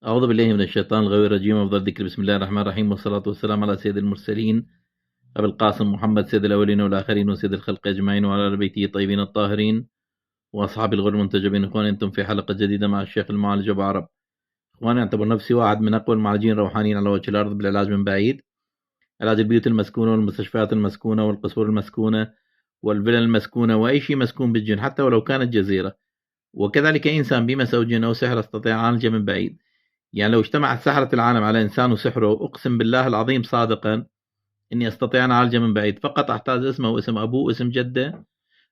أعوذ بالله من الشيطان الغوي الرجيم. أفضل ذكر بسم الله الرحمن الرحيم، والصلاة والسلام على سيد المرسلين أبي القاسم محمد سيد الأولين والآخرين وسيد الخلق أجمعين وعلى آل بيته الطيبين الطاهرين وأصحاب الغر المنتجبين. إخواني، أنتم في حلقة جديدة مع الشيخ المعالج أبو عرب. إخواني، أعتبر نفسي واحد من أقوى المعالجين الروحانيين على وجه الأرض بالعلاج من بعيد، علاج البيوت المسكونة والمستشفيات المسكونة والقصور المسكونة والفلل المسكونة وأي شيء مسكون بالجن حتى ولو كانت جزيرة، وكذلك أي إنسان بمس أو جن أو سحر أستطيع أعالجه من بعيد. يعني لو اجتمعت سحرة العالم على إنسان وسحره، أقسم بالله العظيم صادقا إني أستطيع أن أعالجه من بعيد. فقط أحتاج اسمه واسم أبوه واسم جده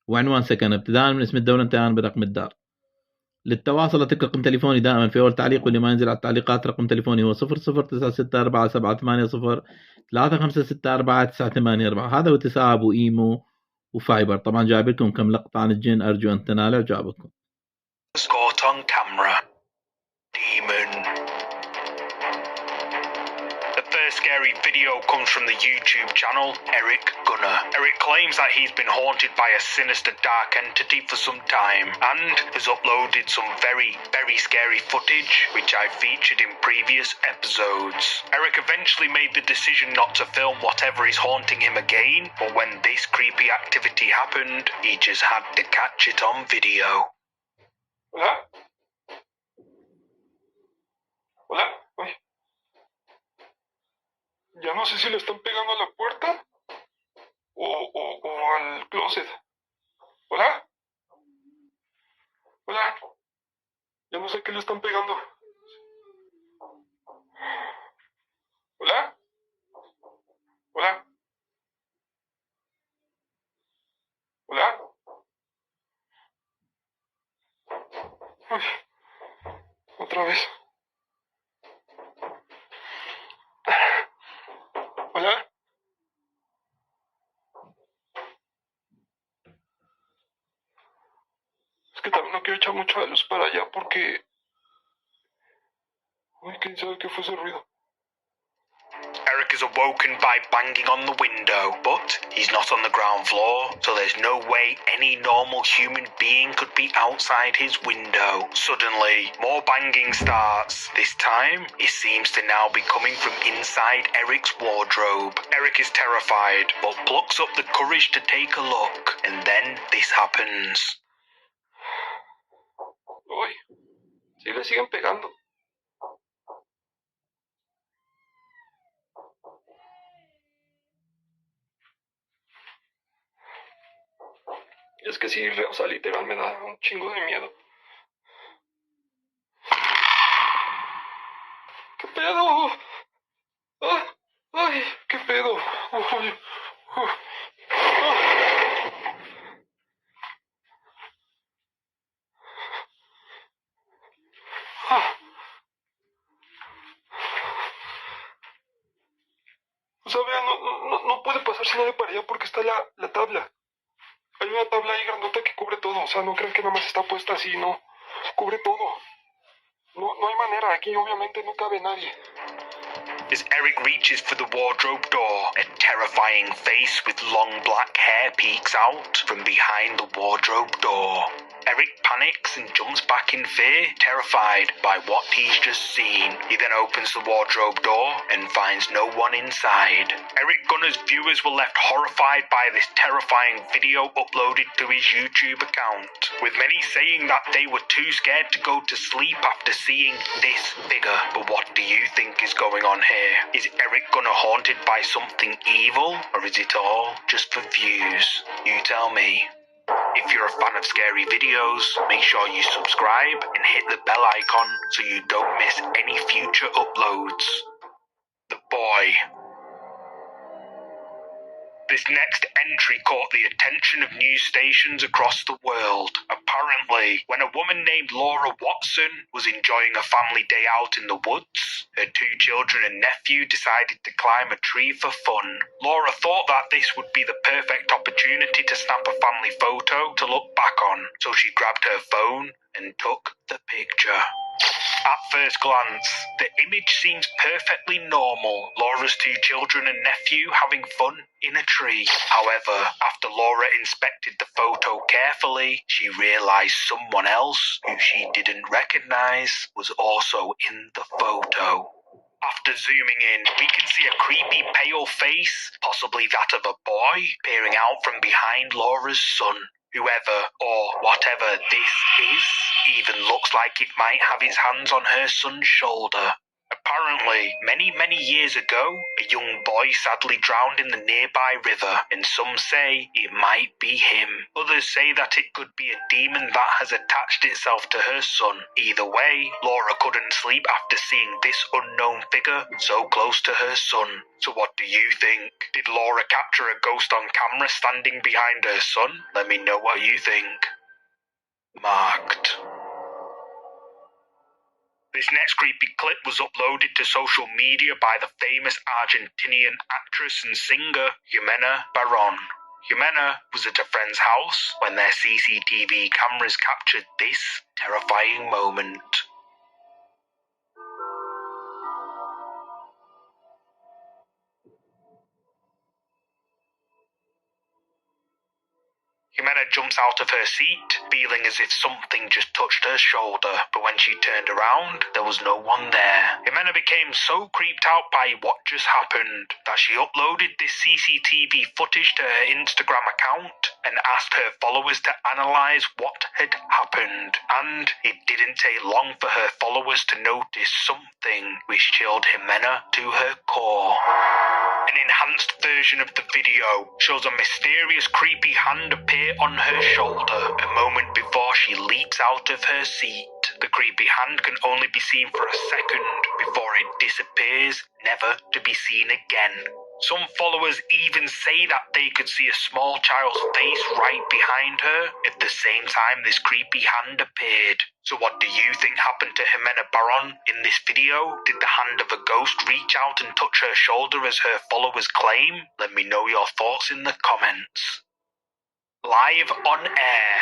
وعنوان سكنه، ابتداء من اسم الدولة انتهاء برقم الدار. للتواصل أترك رقم تليفوني دائما في أول تعليق، واللي ما ينزل على التعليقات رقم تليفوني هو 0096477803564984. هذا واتساب وإيمو وفايبر. طبعا جايب لكم كم لقطة عن الجن، أرجو أن تنالوا إعجابكم. Caught on camera. Demon. The first scary video comes from the YouTube channel Eric Gunner. Eric claims that he's been haunted by a sinister dark entity for some time and has uploaded some very, very scary footage which I've featured in previous episodes. Eric eventually made the decision not to film whatever is haunting him again, but when this creepy activity happened, he just had to catch it on video. Hola. Hola. Ay. Ya no sé si le están pegando a la puerta o al closet. Hola. Hola. Ya no sé qué le están pegando. Hola. Hola. Hola. Ay. Otra vez. Hola. Es que también no quiero echar mucho de luz para allá porque... Uy, quién sabe qué fue ese ruido. Eric is awoken by banging on the window, but he's not on the ground floor, so there's no way any normal human being could be outside his window. Suddenly, more banging starts. This time, it seems to now be coming from inside Eric's wardrobe. Eric is terrified, but plucks up the courage to take a look, and then this happens. Uy, sí le siguen pegando. Es que sí, o sea, literal me da un chingo de miedo. ¿Qué pedo? ¡Ah! ¡Ay! ¿Qué pedo? Uy, O sea, vean, no puede pasarse nadie para allá porque está la tabla. Hay una tabla ahí grandota que cubre todo. O sea, no crean que nada más está puesta así, no. Cubre todo. No hay manera. Aquí obviamente no cabe nadie. As Eric reaches for the wardrobe door, a terrifying face with long black hair peeks out from behind the wardrobe door. Eric panics and jumps back in fear, terrified by what he's just seen. He then opens the wardrobe door and finds no one inside. Eric Gunner's viewers were left horrified by this terrifying video uploaded to his YouTube account, with many saying that they were too scared to go to sleep after seeing this figure. But what do you think is going on here? Is Eric Gunner haunted by something evil, or is it all just for views? You tell me. If you're a fan of scary videos, make sure you subscribe and hit the bell icon so you don't miss any future uploads. The Boy. This next entry caught the attention of news stations across the world. Apparently, when a woman named Laura Watson was enjoying a family day out in the woods, her 2 children and nephew decided to climb a tree for fun. Laura thought that this would be the perfect opportunity to snap a family photo to look back on, so she grabbed her phone and took the picture. At first glance, the image seems perfectly normal. Laura's two children and nephew having fun in a tree. However, after Laura inspected the photo carefully, she realized someone else, who she didn't recognize, was also in the photo. After zooming in, we can see a creepy pale face, possibly that of a boy, peering out from behind Laura's son. Whoever or whatever this is even looks like it might have its hands on her son's shoulder. Apparently, many years ago, a young boy sadly drowned in the nearby river, and some say it might be him. Others say that it could be a demon that has attached itself to her son. Either way, Laura couldn't sleep after seeing this unknown figure so close to her son. So what do you think? Did Laura capture a ghost on camera standing behind her son? Let me know what you think. Marked. This next creepy clip was uploaded to social media by the famous Argentinian actress and singer Jimena Barón. Jimena was at a friend's house when their CCTV cameras captured this terrifying moment. Jimena jumps out of her seat, feeling as if something just touched her shoulder, but when she turned around, there was no one there. Jimena became so creeped out by what just happened that she uploaded this CCTV footage to her Instagram account and asked her followers to analyze what had happened. And it didn't take long for her followers to notice something which chilled Jimena to her core. An enhanced version of the video shows a mysterious creepy hand appear on her shoulder a moment before she leaps out of her seat. The creepy hand can only be seen for a second before it disappears, never to be seen again. Some followers even say that they could see a small child's face right behind her at the same time this creepy hand appeared. So what do you think happened to Jimena Barón in this video? Did the hand of a ghost reach out and touch her shoulder as her followers claim? Let me know your thoughts in the comments. Live on air.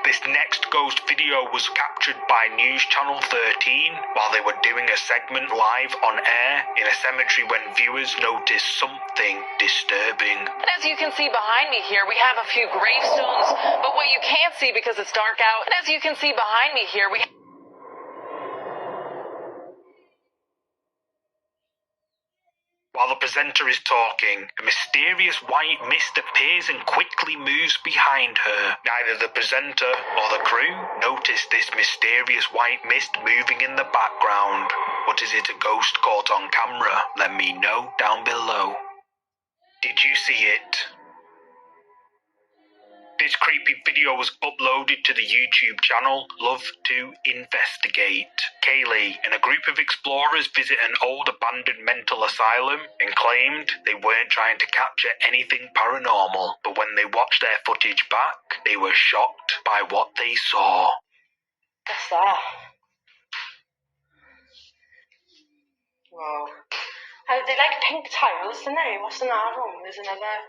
This next ghost video was captured by News Channel 13 while they were doing a segment live on air in a cemetery when viewers noticed something disturbing. And as you can see behind me here, we have a few gravestones, but what you can't see because it's dark out, and as you can see behind me here, we... While the presenter is talking, a mysterious white mist appears and quickly moves behind her. Neither the presenter or the crew notice this mysterious white mist moving in the background. But is it a ghost caught on camera? Let me know down below. Did you see it? This creepy video was uploaded to the YouTube channel Love to Investigate. Kaylee and a group of explorers visit an old abandoned mental asylum and claimed they weren't trying to capture anything paranormal, but when they watched their footage back, they were shocked by what they saw. What's that? Whoa. They like pink tiles, don't they? What's in that room? There's another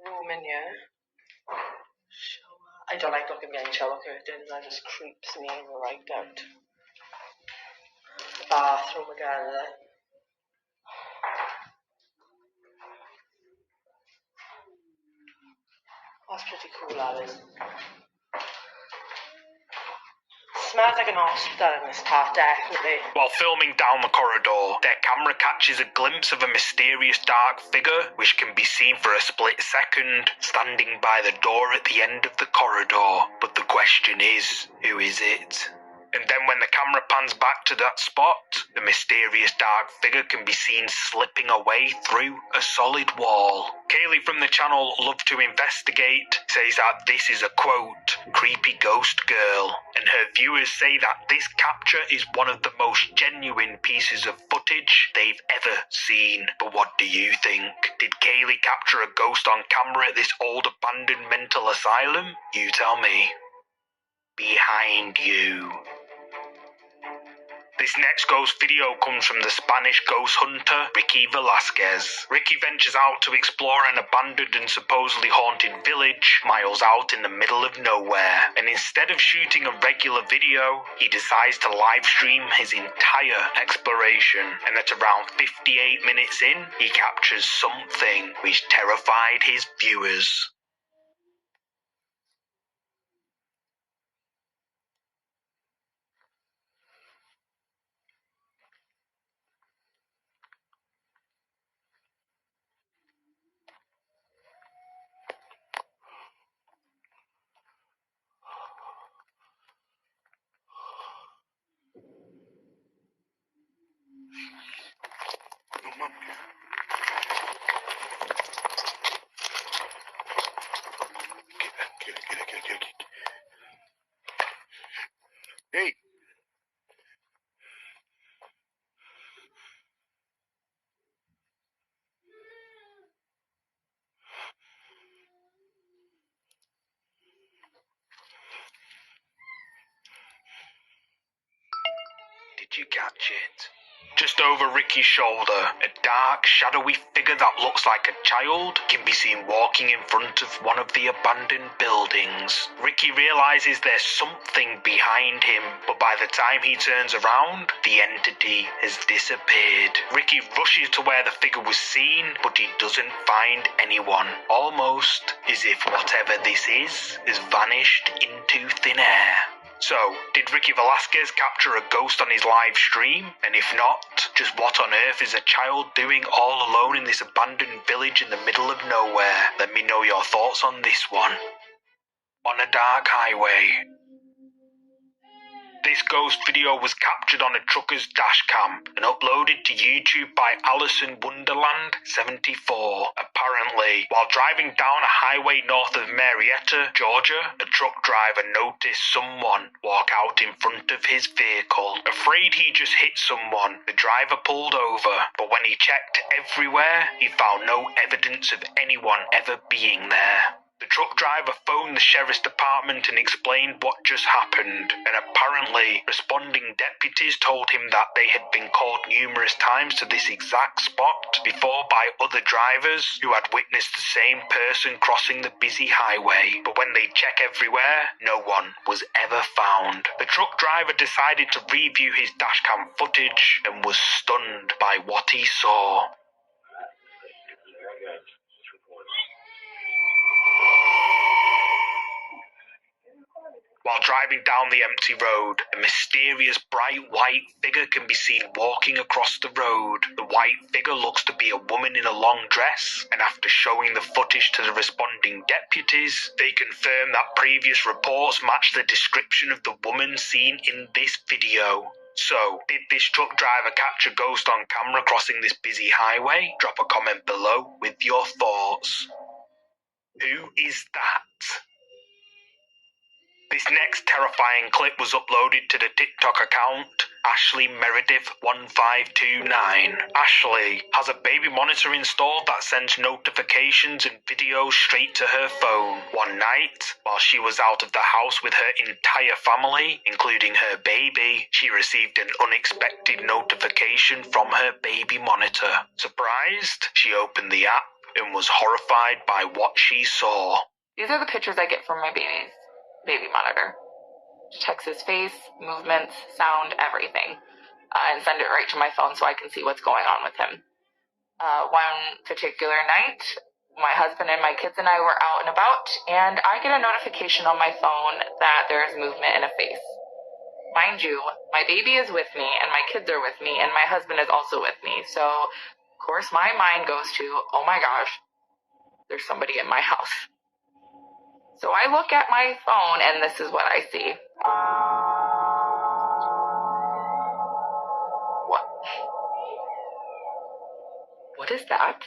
room in here. Shower. I don't like looking behind shower curtains, that just creeps me right out. The bathroom again there. That's pretty cool, that is. Smells like an hospital in this part, definitely. While filming down the corridor, their camera catches a glimpse of a mysterious dark figure, which can be seen for a split second, standing by the door at the end of the corridor. But the question is, who is it? And then when the camera pans back to that spot, the mysterious dark figure can be seen slipping away through a solid wall. Kaylee from the channel Love to Investigate says that this is a quote, creepy ghost girl, and her viewers say that this capture is one of the most genuine pieces of footage they've ever seen. But what do you think? Did Kaylee capture a ghost on camera at this old abandoned mental asylum? You tell me. Behind you. This next ghost video comes from the Spanish ghost hunter, Ricky Velasquez. Ricky ventures out to explore an abandoned and supposedly haunted village miles out in the middle of nowhere. And instead of shooting a regular video, he decides to live stream his entire exploration. And at around 58 minutes in, he captures something which terrified his viewers. Hey. Did you catch it? Just over Ricky's shoulder, a dark, shadowy figure that looks like a child can be seen walking in front of one of the abandoned buildings. Ricky realizes there's something behind him, but by the time he turns around, the entity has disappeared. Ricky rushes to where the figure was seen, but he doesn't find anyone. Almost as if whatever this is has vanished into thin air. So, did Ricky Velasquez capture a ghost on his live stream? And if not, just what on earth is a child doing all alone in this abandoned village in the middle of nowhere? Let me know your thoughts on this one. On a dark highway. This ghost video was captured on a trucker's dash cam and uploaded to YouTube by Alison Wonderland 74. Apparently, while driving down a highway north of Marietta, Georgia, a truck driver noticed someone walk out in front of his vehicle. Afraid he just hit someone, the driver pulled over, but when he checked everywhere, he found no evidence of anyone ever being there. The truck driver phoned the sheriff's department and explained what just happened, and apparently responding deputies told him that they had been called numerous times to this exact spot before by other drivers who had witnessed the same person crossing the busy highway, but when they checked everywhere, no one was ever found. The truck driver decided to review his dashcam footage and was stunned by what he saw. While driving down the empty road, a mysterious bright white figure can be seen walking across the road. The white figure looks to be a woman in a long dress, and after showing the footage to the responding deputies, they confirm that previous reports match the description of the woman seen in this video. So, did this truck driver catch a ghost on camera crossing this busy highway? Drop a comment below with your thoughts. Who is that? This next terrifying clip was uploaded to the TikTok account Ashley Meredith 1529. Ashley has a baby monitor installed that sends notifications and videos straight to her phone. One night, while she was out of the house with her entire family, including her baby, she received an unexpected notification from her baby monitor. Surprised, she opened the app and was horrified by what she saw. These are the pictures I get from my baby monitor. Detects his face, movements, sound, everything, and send it right to my phone so I can see what's going on with him. One particular night, my husband and my kids and I were out and about, and I get a notification on my phone that there is movement in a face. Mind you, my baby is with me, and my kids are with me, and my husband is also with me. So, of course, my mind goes to, oh my gosh, there's somebody in my house. So I look at my phone, and this is what I see. What is that?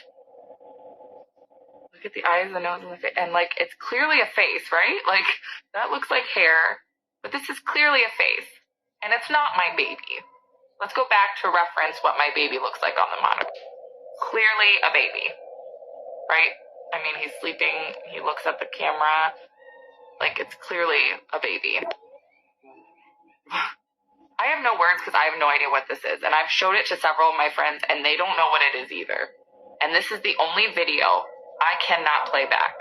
Look at the eyes, the nose, and the face. And, like, it's clearly a face, right? Like, that looks like hair. But this is clearly a face. And it's not my baby. Let's go back to reference what my baby looks like on the monitor. Clearly a baby. Right? I mean, he's sleeping. He looks at the camera. Like, it's clearly a baby. I have no words words because I have no idea what this is. And I've showed it to several of my friends and they don't know what it is either. And this is the only video I cannot play back.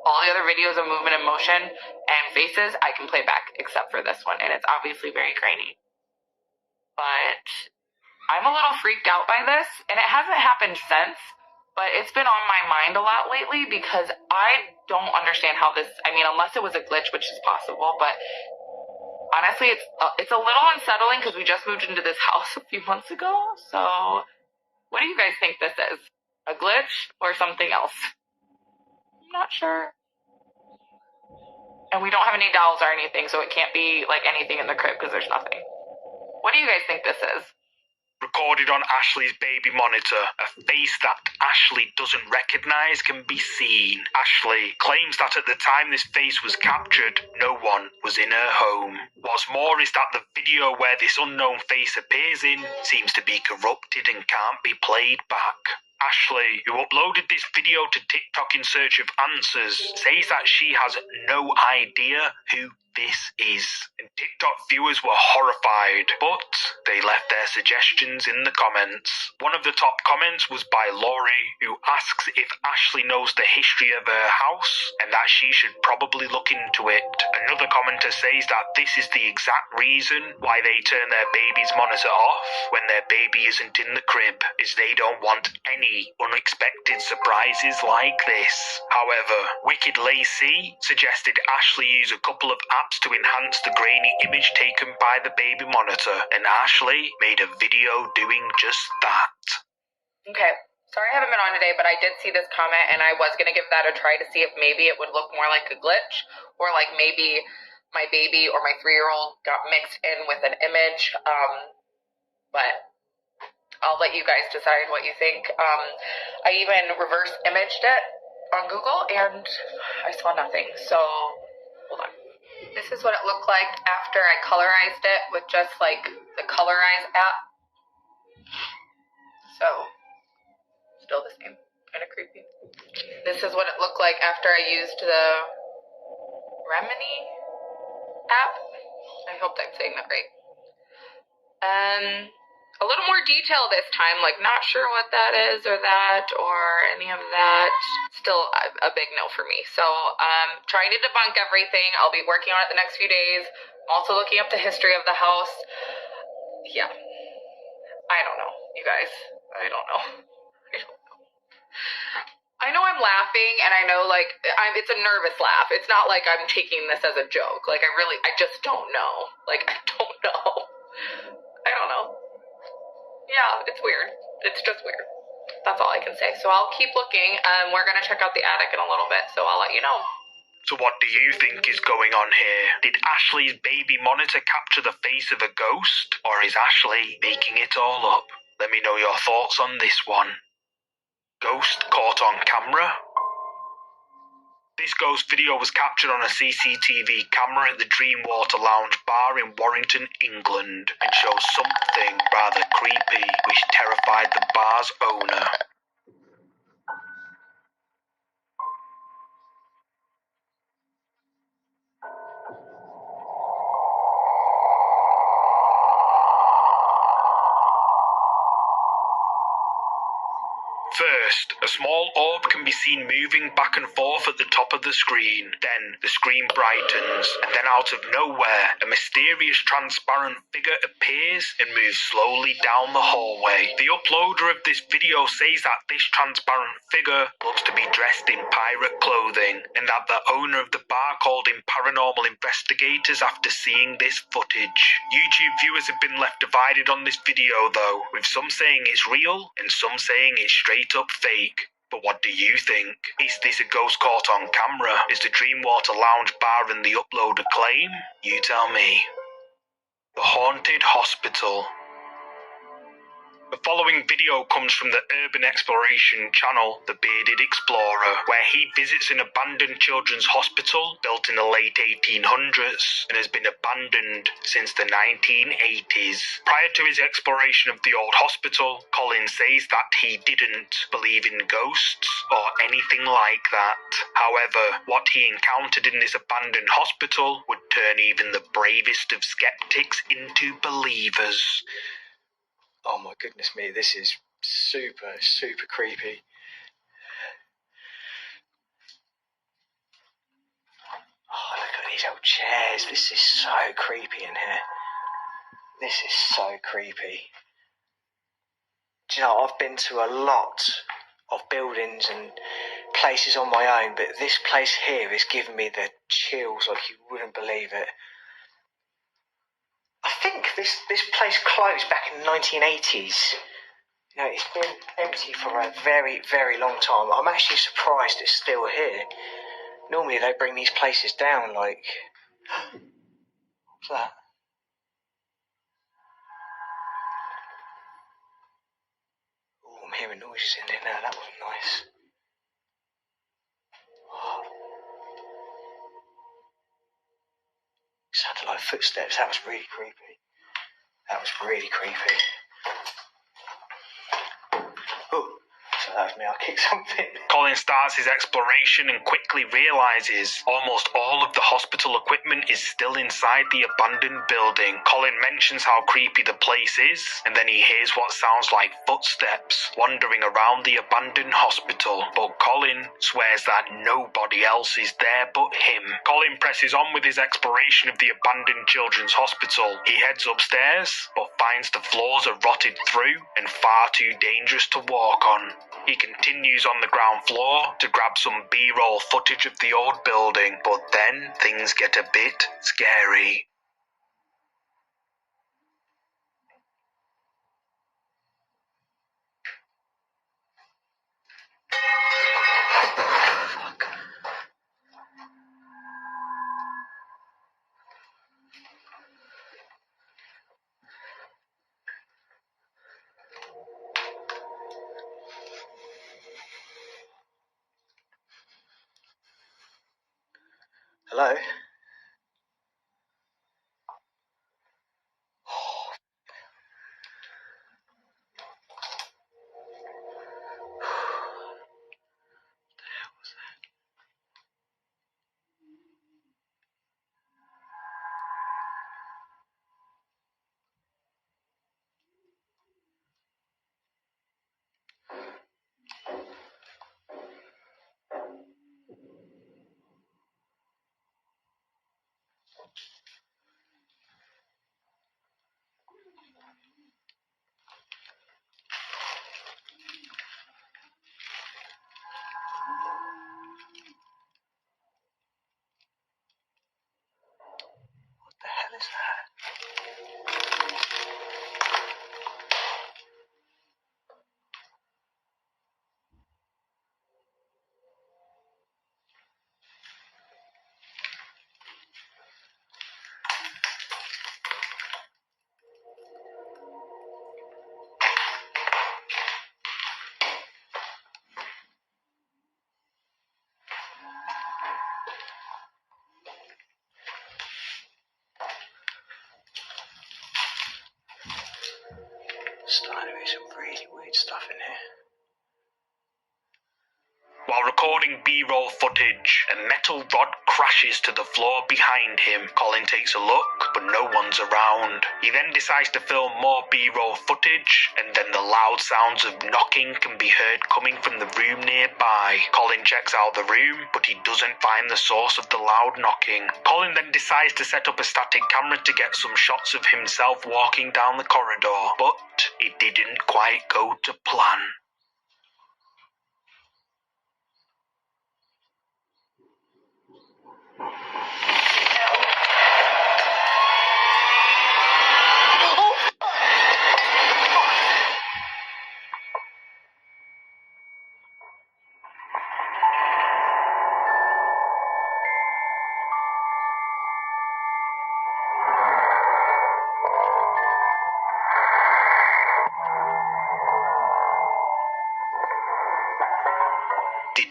All the other videos of movement and motion and faces I can play back except for this one. And it's obviously very grainy. But I'm a little freaked out by this. And it hasn't happened since. But it's been on my mind a lot lately because I don't understand how this, I mean, unless it was a glitch, which is possible, but honestly, it's a little unsettling because we just moved into this house a few months ago. So what do you guys think this is? A glitch or something else? I'm not sure. And we don't have any dolls or anything, so it can't be like anything in the crib because there's nothing. What do you guys think this is? Recorded on Ashley's baby monitor, a face that Ashley doesn't recognise can be seen. Ashley claims that at the time this face was captured, no one was in her home. What's more is that the video where this unknown face appears in seems to be corrupted and can't be played back. Ashley, who uploaded this video to TikTok in search of answers, says that she has no idea who this is. And TikTok viewers were horrified, but they left their suggestions in the comments. One of the top comments was by Laurie, who asks if Ashley knows the history of her house and that she should probably look into it. Another commenter says that this is the exact reason why they turn their baby's monitor off when their baby isn't in the crib, is they don't want any unexpected surprises like this. However, Wicked Lacey suggested Ashley use a couple of apps to enhance the grainy image taken by the baby monitor, and Ashley made a video doing just that. Okay, sorry I haven't been on today, but I did see this comment and I was going to give that a try to see if maybe it would look more like a glitch, or like maybe my baby or my 3-year-old got mixed in with an image, but I'll let you guys decide what you think. I even reverse imaged it on Google and I saw nothing, so hold on. This is what it looked like after I colorized it with just like the Colorize app. So, still the same, kind of creepy. This is what it looked like after I used the Remini app. I hope I'm saying that right. A little more detail this time, like not sure what that is or that or any of that. Still a big no for me. So trying to debunk everything. I'll be working on it the next few days. I'm also looking up the history of the house. Yeah. I don't know, you guys. I don't know. I know I'm laughing and I know like it's a nervous laugh. It's not like I'm taking this as a joke. Like I just don't know. Like I don't know. I don't know. Yeah, it's weird. It's just weird. That's all I can say. So I'll keep looking. We're going to check out the attic in a little bit, so I'll let you know. So what do you think is going on here? Did Ashley's baby monitor capture the face of a ghost? Or is Ashley making it all up? Let me know your thoughts on this one. Ghost caught on camera? This ghost video was captured on a CCTV camera at the Dreamwater Lounge bar in Warrington, England, and shows something rather creepy which terrified the bar's owner. First, a small orb can be seen moving back and forth at the top of the screen. Then, the screen brightens, and then out of nowhere, a mysterious transparent figure appears and moves slowly down the hallway. The uploader of this video says that this transparent figure looks to be dressed in pirate clothing, and that the owner of the bar called in paranormal investigators after seeing this footage. YouTube viewers have been left divided on this video though, with some saying it's real, and some saying it's straight up fake. But what do you think? Is this a ghost caught on camera? Is the Dreamwater Lounge bar and the uploader claim? You tell me. The Haunted Hospital. The following video comes from the urban exploration channel, The Bearded Explorer, where he visits an abandoned children's hospital built in the late 1800s and has been abandoned since the 1980s. Prior to his exploration of the old hospital, Colin says that he didn't believe in ghosts or anything like that. However, what he encountered in this abandoned hospital would turn even the bravest of skeptics into believers. Oh my goodness me, this is super, super creepy. Oh, look at these old chairs. This is so creepy in here. This is so creepy. Do you know, I've been to a lot of buildings and places on my own, but this place here is giving me the chills like you wouldn't believe it. I think this place closed back in the 1980s. You know, it's been empty for a very, very long time. I'm actually surprised it's still here. Normally they bring these places down, like... What's that? Oh, I'm hearing noises in there now. That wasn't nice. Oh. Sounded like footsteps. That was really creepy. That was really creepy. Oh, so that was me. I kicked something. Colin starts his exploration and quickly realises almost all of the hospital equipment is still inside the abandoned building. Colin mentions how creepy the place is, and then he hears what sounds like footsteps wandering around the abandoned hospital. But Colin swears that nobody else is there but him. Colin presses on with his exploration of the abandoned children's hospital. He heads upstairs, but finds the floors are rotted through and far too dangerous to walk on. He continues on the ground floor to grab some B-roll footage of the old building, but then things get a bit scary. Hello? What the hell is that? Starting to be some really weird stuff in here. While recording B-roll footage, a metal rod crashes to the floor behind him. Colin takes a look, but no one's around. He then decides to film more B-roll footage, and then the loud sounds of knocking can be heard coming from the room nearby. Colin checks out the room, but he doesn't find the source of the loud knocking. Colin then decides to set up a static camera to get some shots of himself walking down the corridor, but it didn't quite go to plan.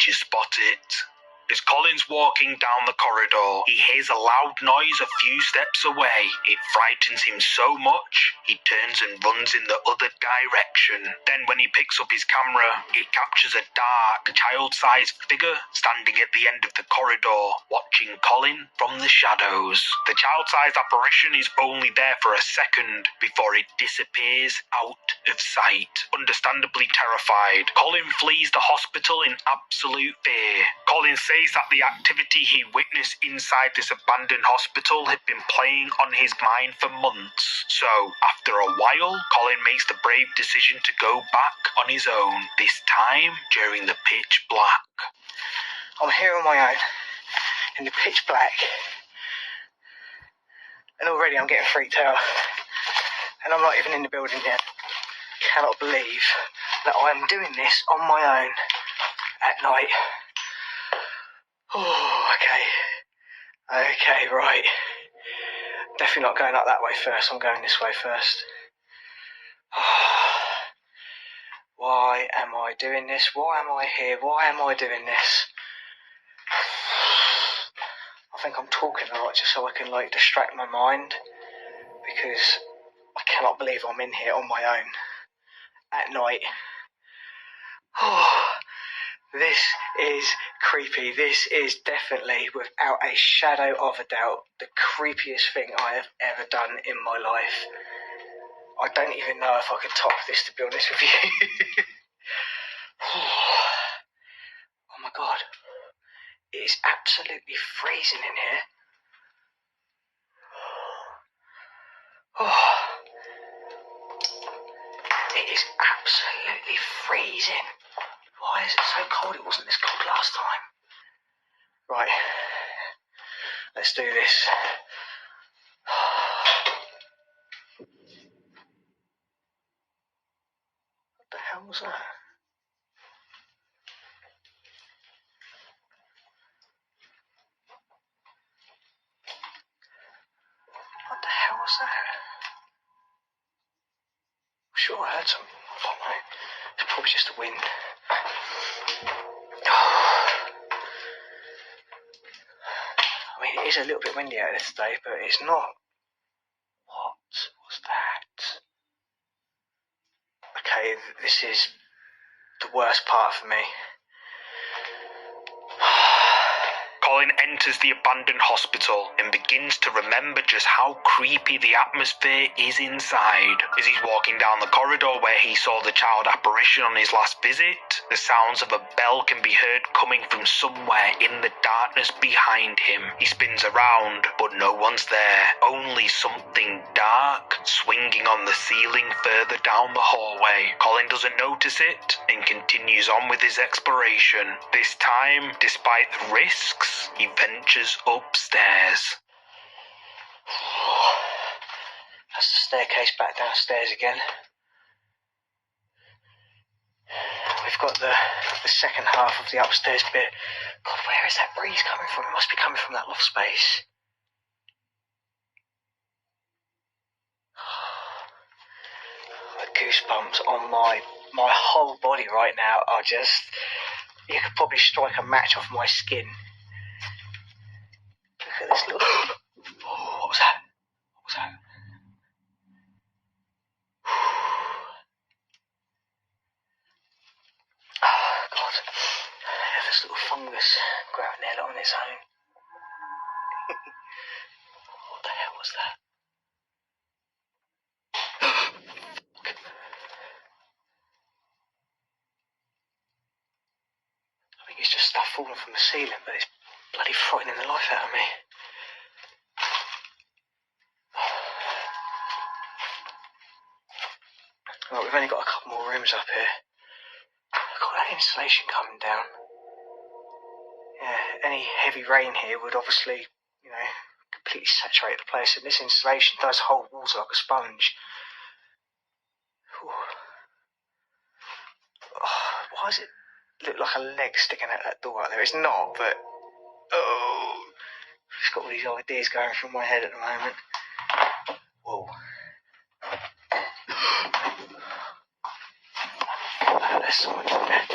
Did you spot it? As Colin's walking down the corridor, he hears a loud noise a few steps away. It frightens him so much, he turns and runs in the other direction. Then when he picks up his camera, it captures a dark, child-sized figure standing at the end of the corridor, watching Colin from the shadows. The child-sized apparition is only there for a second before it disappears out of sight. Understandably terrified, Colin flees the hospital in absolute fear. Colin says that the activity he witnessed inside this abandoned hospital had been playing on his mind for months. So, after a while, Colin makes the brave decision to go back on his own, this time during the pitch black. I'm here on my own, in the pitch black, and already I'm getting freaked out, and I'm not even in the building yet. Cannot believe that I'm doing this on my own at night. Oh, okay, right. Definitely not going up that way first, I'm going this way first. Why am I doing this? Why am I here? Why am I doing this? I think I'm talking a lot just so I can distract my mind, because I cannot believe I'm in here on my own at night. This is creepy. This is definitely, without a shadow of a doubt, the creepiest thing I have ever done in my life. I don't even know if I can top this, to be honest with you. Oh my God. It is absolutely freezing in here. It is absolutely freezing. Why is it so cold? It wasn't this cold last time. Right, let's do this. What the hell was that? What the hell was that? I'm sure I heard something. I don't know. It's probably just the wind. I mean, it is a little bit windy out there today, but it's not. What was that? Okay, this is the worst part for me. Colin enters the abandoned hospital and begins to remember just how creepy the atmosphere is inside. As he's walking down the corridor where he saw the child apparition on his last visit, the sounds of a bell can be heard coming from somewhere in the darkness behind him. He spins around, but no one's there. Only something dark swinging on the ceiling further down the hallway. Colin doesn't notice it and continues on with his exploration. This time, despite the risks, he ventures upstairs. That's the staircase back downstairs again. We've got the second half of the upstairs bit. God, where is that breeze coming from? It must be coming from that loft space. The goosebumps on my whole body right now are just... You could probably strike a match off my skin. Look at this little... Oh, what was that? What was that? Oh, God. This little fungus growing there on its own. What the hell was that? I think it's just stuff falling from the ceiling, but it's bloody frightening the life out of me. Right, we've only got a couple more rooms up here. I've got that insulation coming down. Yeah, any heavy rain here would obviously, completely saturate the place, and this insulation does hold water like a sponge. Ooh. Oh, why does it look like a leg sticking out that door out there? It's not, but... Oh! I've just got all these ideas going through my head at the moment. Whoa. There's someone in there.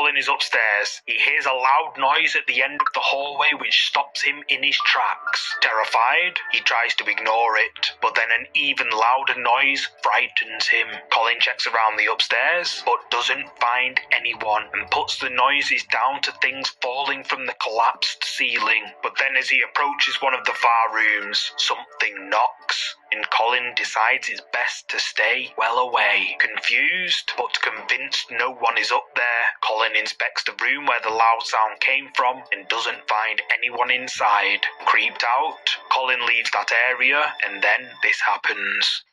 Colin is upstairs. He hears a loud noise at the end of the hallway which stops him in his tracks. Terrified, he tries to ignore it, but then an even louder noise frightens him. Colin checks around the upstairs, but doesn't find anyone, and puts the noises down to things falling from the collapsed ceiling. But then as he approaches one of the far rooms, something knocks, and Colin decides it's best to stay well away. Confused, but convinced no one is up there, Colin inspects the room where the loud sound came from and doesn't find anyone inside. Creeped out, Colin leaves that area, and then this happens.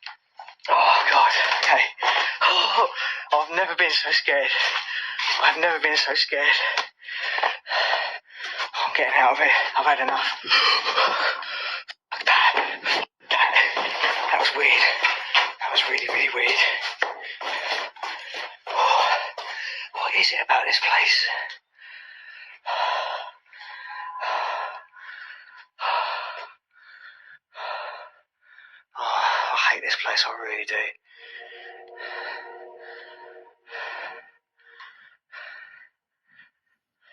Oh, God, okay. Oh, I've never been so scared. I've never been so scared. I'm getting out of it. I've had enough. That was weird. That was really, really weird. Oh, what is it about this place? Oh, I hate this place, I really do.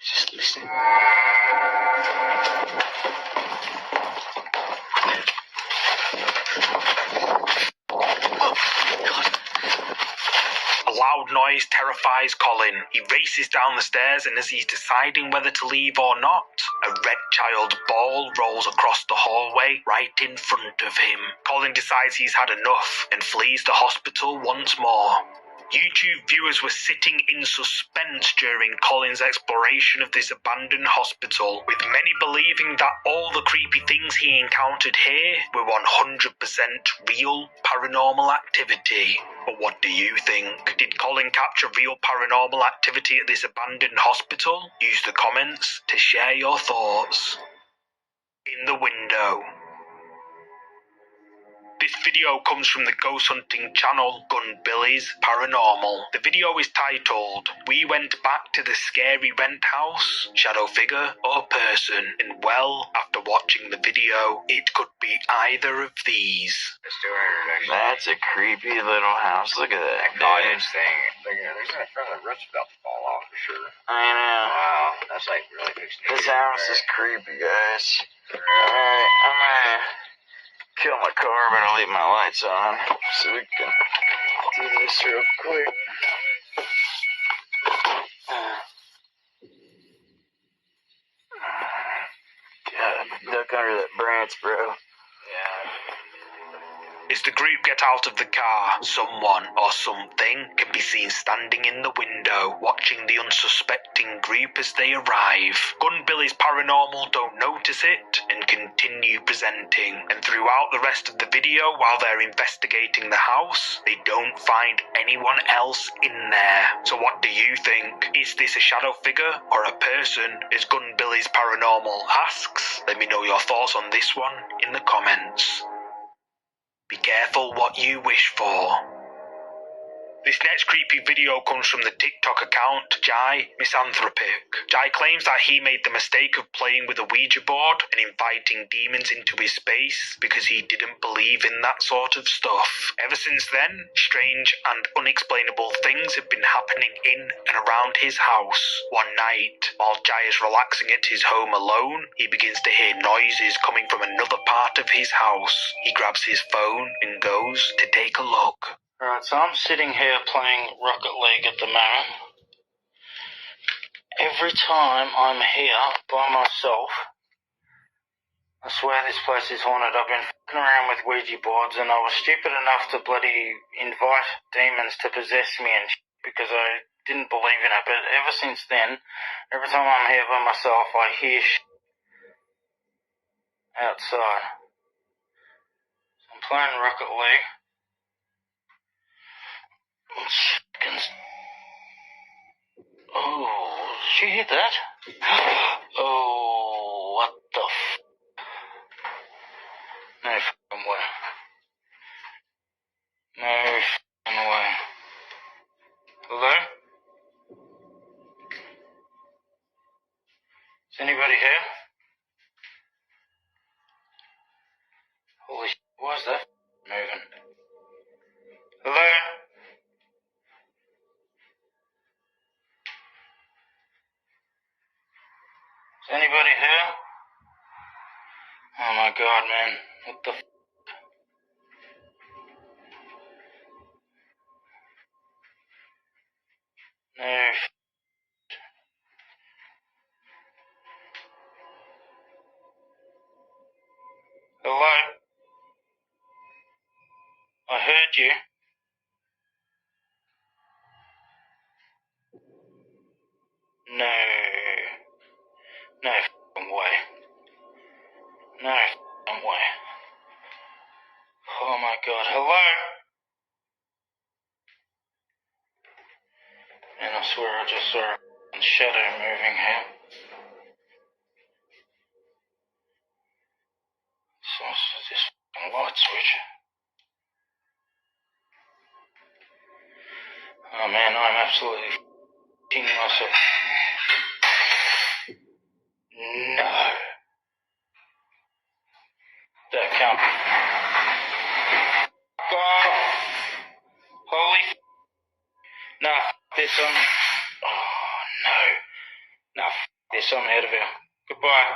Just listening. A loud noise terrifies Colin. He races down the stairs, and as he's deciding whether to leave or not, a red child's ball rolls across the hallway right in front of him. Colin decides he's had enough and flees the hospital once more. YouTube viewers were sitting in suspense during Colin's exploration of this abandoned hospital, with many believing that all the creepy things he encountered here were 100% real paranormal activity. But what do you think? Did Colin capture real paranormal activity at this abandoned hospital? Use the comments to share your thoughts. In the window. This video comes from the ghost hunting channel Gun Billy's Paranormal. The video is titled, "We Went Back to the Scary Rent House, Shadow Figure or Person," and well, after watching the video, it could be either of these. Let's do it. That's a creepy little house. Look at that. This thing. There's a front of the roof's about to fall off for sure. I know. Wow, that's like really fixing it. This house is creepy, guys. Alright, I'm gonna kill my car, but I'll leave my lights on so we can do this real quick. God, duck under that branch, bro. Yeah. As the group get out of the car, someone or something can be seen standing in the window, watching the unsuspecting group as they arrive. Gun Billy's Paranormal don't notice it and continue presenting. And throughout the rest of the video, while they're investigating the house, they don't find anyone else in there. So what do you think? Is this a shadow figure or a person, as Gun Billy's Paranormal asks? Let me know your thoughts on this one in the comments. Be careful what you wish for. This next creepy video comes from the TikTok account Jai Misanthropic. Jai claims that he made the mistake of playing with a Ouija board and inviting demons into his space because he didn't believe in that sort of stuff. Ever since then, strange and unexplainable things have been happening in and around his house. One night, while Jai is relaxing at his home alone, he begins to hear noises coming from another part of his house. He grabs his phone and goes to take a look. Alright, so I'm sitting here playing Rocket League at the moment. Every time I'm here by myself, I swear this place is haunted. I've been f***ing around with Ouija boards, and I was stupid enough to bloody invite demons to possess me and shit because I didn't believe in it. But ever since then, every time I'm here by myself, I hear shit outside. So I'm playing Rocket League. Oh, did you hear that? Oh, what the f... No f***ing way. No f***ing way. Hello? Is anybody here? Holy shit, why is that moving? Hello? Anybody here? Oh my god, man. What the No. Hello? I heard you. No. No f***ing way. No f***ing way. Oh my god. Hello? And I swear I just saw a shadow moving here. So it's this f***ing light switch. Oh man, I'm absolutely f***ing myself. No. That can't be. God. Holy f***. Nah, f*** this, Oh, no. Nah, f*** this, I'm out of here. Goodbye.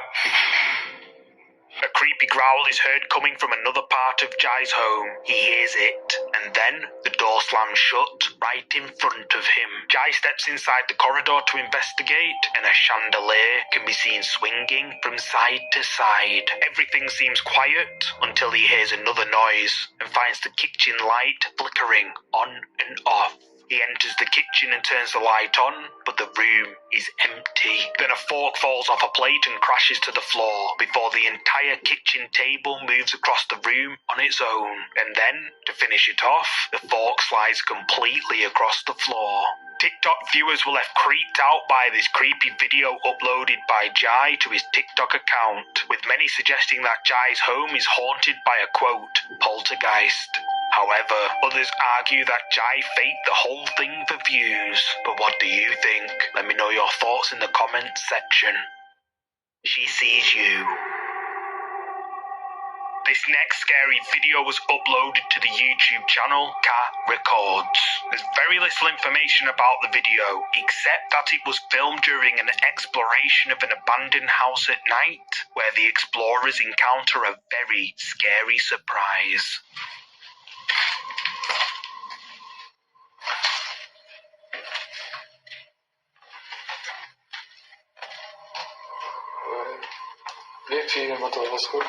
A creepy growl is heard coming from another part of Jai's home. He hears it, and then the door slams shut right in front of him. Jai steps inside the corridor to investigate, and a chandelier can be seen swinging from side to side. Everything seems quiet until he hears another noise and finds the kitchen light flickering on and off. He enters the kitchen and turns the light on, but the room is empty. Then a fork falls off a plate and crashes to the floor before the entire kitchen table moves across the room on its own. And then, to finish it off, the fork slides completely across the floor. TikTok viewers were left creeped out by this creepy video uploaded by Jai to his TikTok account, with many suggesting that Jai's home is haunted by a, quote, poltergeist. However, others argue that Jai faked the whole thing for views. But what do you think? Let me know your thoughts in the comments section. She sees you. This next scary video was uploaded to the YouTube channel Car Records. There's very little information about the video, except that it was filmed during an exploration of an abandoned house at night, where the explorers encounter a very scary surprise. Lep film att det var skoj.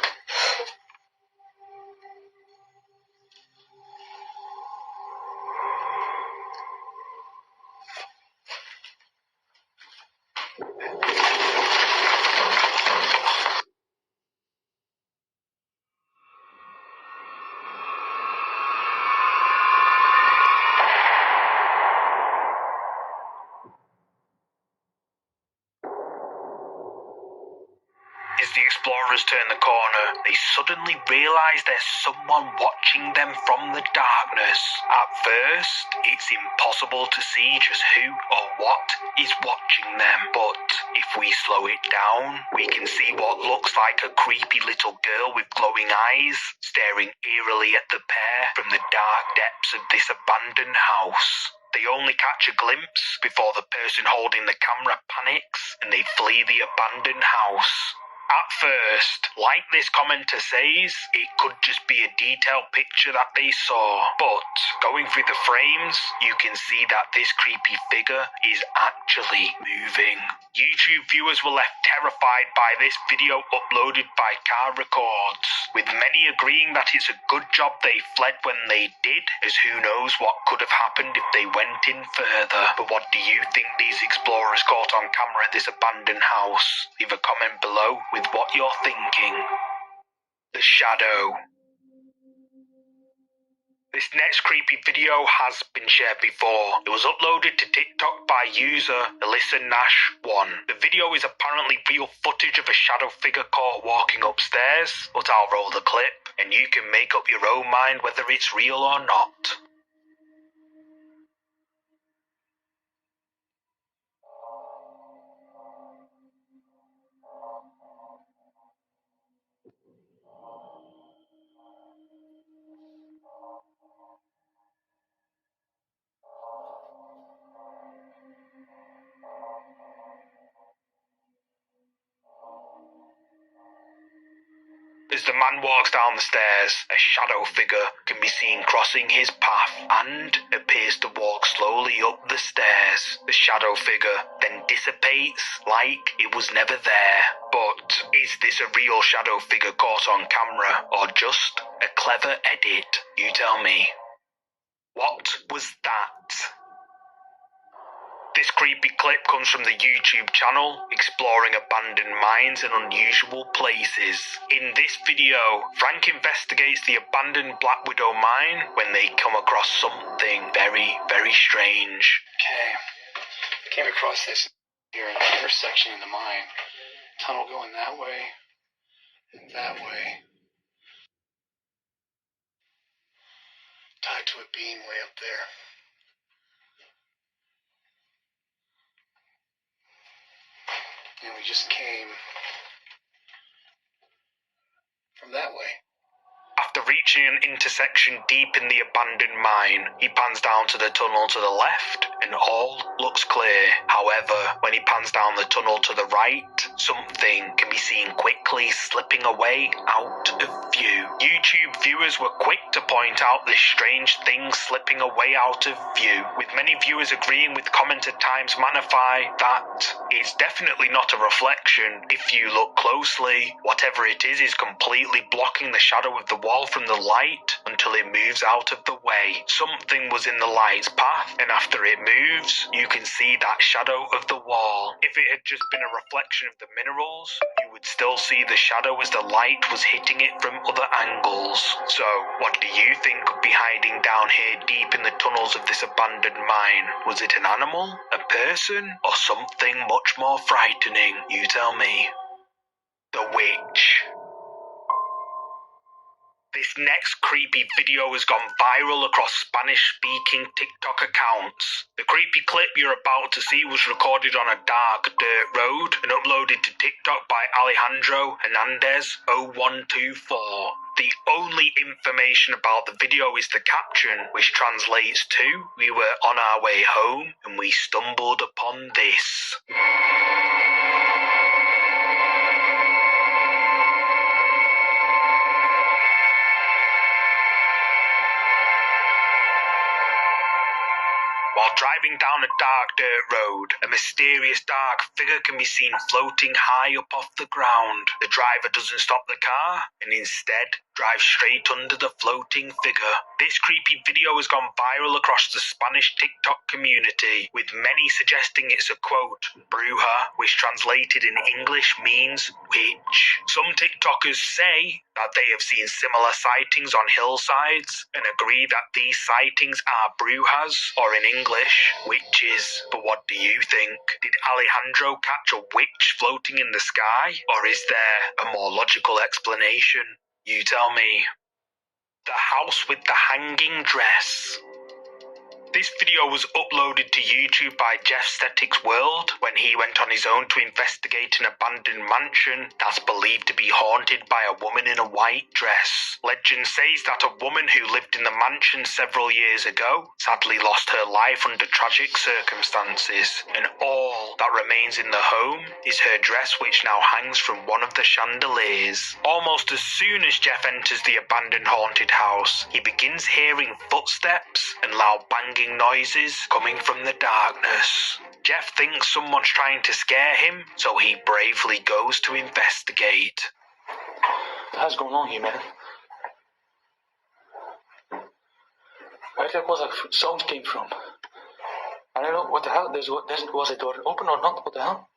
As the explorers turn the corner, they suddenly realise there's someone watching them from the darkness. At first, it's impossible to see just who or what is watching them, but if we slow it down, we can see what looks like a creepy little girl with glowing eyes staring eerily at the pair from the dark depths of this abandoned house. They only catch a glimpse before the person holding the camera panics and they flee the abandoned house. At first, like this commenter says, it could just be a detailed picture that they saw, but going through the frames, you can see that this creepy figure is actually moving. YouTube viewers were left terrified by this video uploaded by Car Records, with many agreeing that it's a good job they fled when they did, as who knows what could have happened if they went in further. But what do you think these explorers caught on camera at this abandoned house? Leave a comment below with what you're thinking. The Shadow. This next creepy video has been shared before. It was uploaded to TikTok by user ElyssaNash1. The video is apparently real footage of a shadow figure caught walking upstairs, but I'll roll the clip, and you can make up your own mind whether it's real or not. As the man walks down the stairs, a shadow figure can be seen crossing his path and appears to walk slowly up the stairs. The shadow figure then dissipates like it was never there. But is this a real shadow figure caught on camera or just a clever edit? You tell me. What was that? This creepy clip comes from the YouTube channel Exploring Abandoned Mines and Unusual Places. In this video, Frank investigates the abandoned Black Widow mine when they come across something very, very strange. Okay. Came across this here in the first section of the mine. Tunnel going that way and that way. Tied to a beam way up there. And we just came from that way. After reaching an intersection deep in the abandoned mine, he pans down to the tunnel to the left and all looks clear. However, when he pans down the tunnel to the right, something can be seen quickly slipping away out of view. YouTube viewers were quick to point out this strange thing slipping away out of view, with many viewers agreeing with commenter Times Manify that it's definitely not a reflection. If you look closely, whatever it is completely blocking the shadow of the wall from the light until it moves out of the way. Something was in the light's path, and after it moves, you can see that shadow of the wall. If it had just been a reflection of the minerals, you would still see the shadow as the light was hitting it from other angles. So, what do you think could be hiding down here deep in the tunnels of this abandoned mine? Was it an animal, a person, or something much more frightening? You tell me. The Witch. This next creepy video has gone viral across Spanish-speaking TikTok accounts. The creepy clip you're about to see was recorded on a dark dirt road and uploaded to TikTok by Alejandro Hernandez 0124. The only information about the video is the caption, which translates to, "We were on our way home and we stumbled upon this." While driving down a dark dirt road, a mysterious dark figure can be seen floating high up off the ground. The driver doesn't stop the car and instead drives straight under the floating figure. This creepy video has gone viral across the Spanish TikTok community, with many suggesting it's a quote, bruja, which translated in English means witch. Some TikTokers say that they have seen similar sightings on hillsides and agree that these sightings are brujas, or in English, witches. But what do you think? Did Alejandro catch a witch floating in the sky? Or is there a more logical explanation? You tell me. The house with the hanging dress. This video was uploaded to YouTube by Jeff Static's World when he went on his own to investigate an abandoned mansion that's believed to be haunted by a woman in a white dress. Legend says that a woman who lived in the mansion several years ago sadly lost her life under tragic circumstances, and all that remains in the home is her dress, which now hangs from one of the chandeliers. Almost as soon as Jeff enters the abandoned haunted house, he begins hearing footsteps and loud banging noises coming from the darkness. Jeff thinks someone's trying to scare him, so he bravely goes to investigate. What the hell's going on here, man? Where was that sound came from? I don't know what the hell. Was the door open or not? What the hell?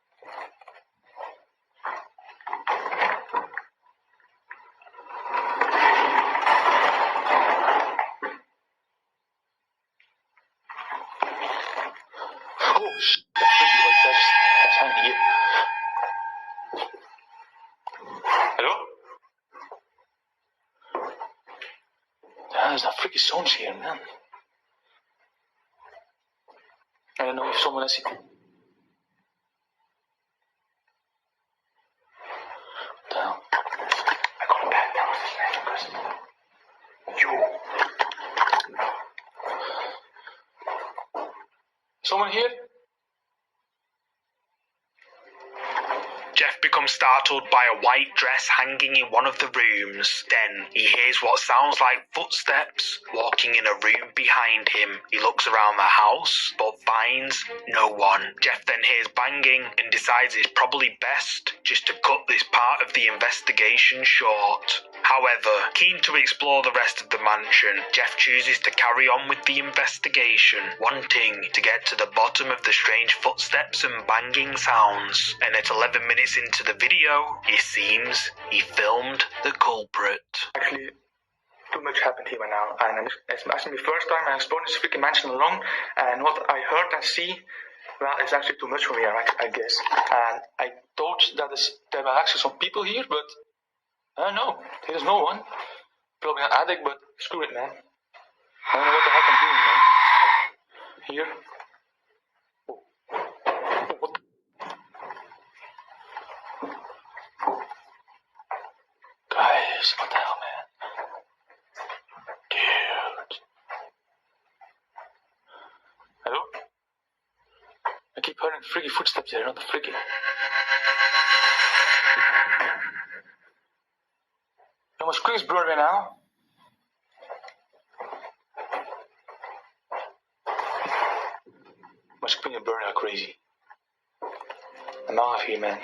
Oh shit! That's hanging here. Hello? There's a freaky sounds here, man. I don't know if someone has it. What the hell? I got back down. You. Someone here? Jeff Jeff becomes startled by a white dress hanging in one of the rooms. Then he hears what sounds like footsteps walking in a room behind him. He looks around the house but finds no one. Jeff then hears banging and decides it's probably best just to cut this part of the investigation short. However, keen to explore the rest of the mansion, Jeff chooses to carry on with the investigation, wanting to get to the bottom of the strange footsteps and banging sounds. And at 11 minutes into the video, it seems he filmed the culprit. Actually, too much happened here now, and it's actually the first time I explored this freaking mansion alone, and what I heard and see, well, it's actually too much for me, I guess. And I thought that there were actually some people here, but no, there's no one. Probably an addict, but screw it, man. I don't know what the heck I'm doing, man. Here. Oh, what the... Guys, what the hell, man? Dude. Hello? I keep hearing freaky footsteps here, not the freaky. My screen's blurry right now. My screen is burning like crazy. I'm out of here, man.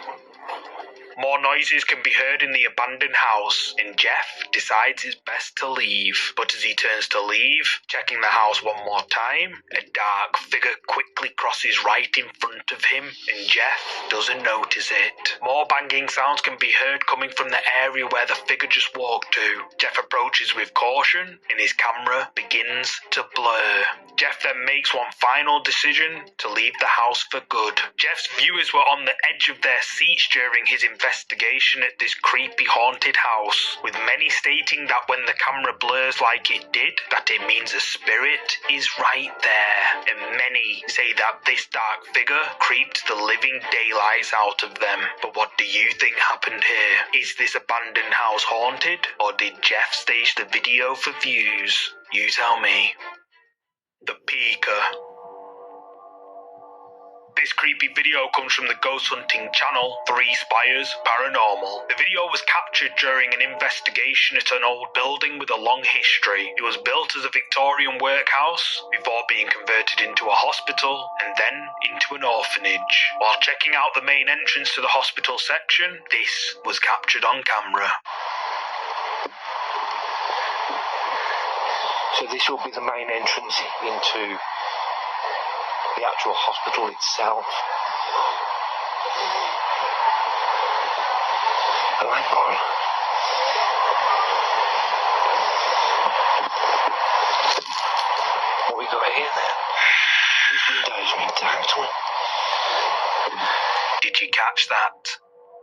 More noises can be heard in the abandoned house, and Jeff decides it's best to leave. But as he turns to leave, checking the house one more time, a dark figure quickly crosses right in front of him, and Jeff doesn't notice it. More banging sounds can be heard coming from the area where the figure just walked to. Jeff approaches with caution, and his camera begins to blur. Jeff then makes one final decision to leave the house for good. Jeff's viewers were on the edge of their seats during his investigation at this creepy haunted house, with many stating that when the camera blurs like it did, that it means a spirit is right there, and many say that this dark figure creeped the living daylights out of them. But what do you think happened here? Is this abandoned house haunted, or did Jeff stage the video for views? You tell me. The Peeker. This creepy video comes from the ghost hunting channel 3 Spires Paranormal. The video was captured during an investigation at an old building with a long history. It was built as a Victorian workhouse before being converted into a hospital and then into an orphanage. While checking out the main entrance to the hospital section, this was captured on camera. So this will be the main entrance into the actual hospital itself. Oh, hang on. What we got here then? These windows are intact. Did you catch that?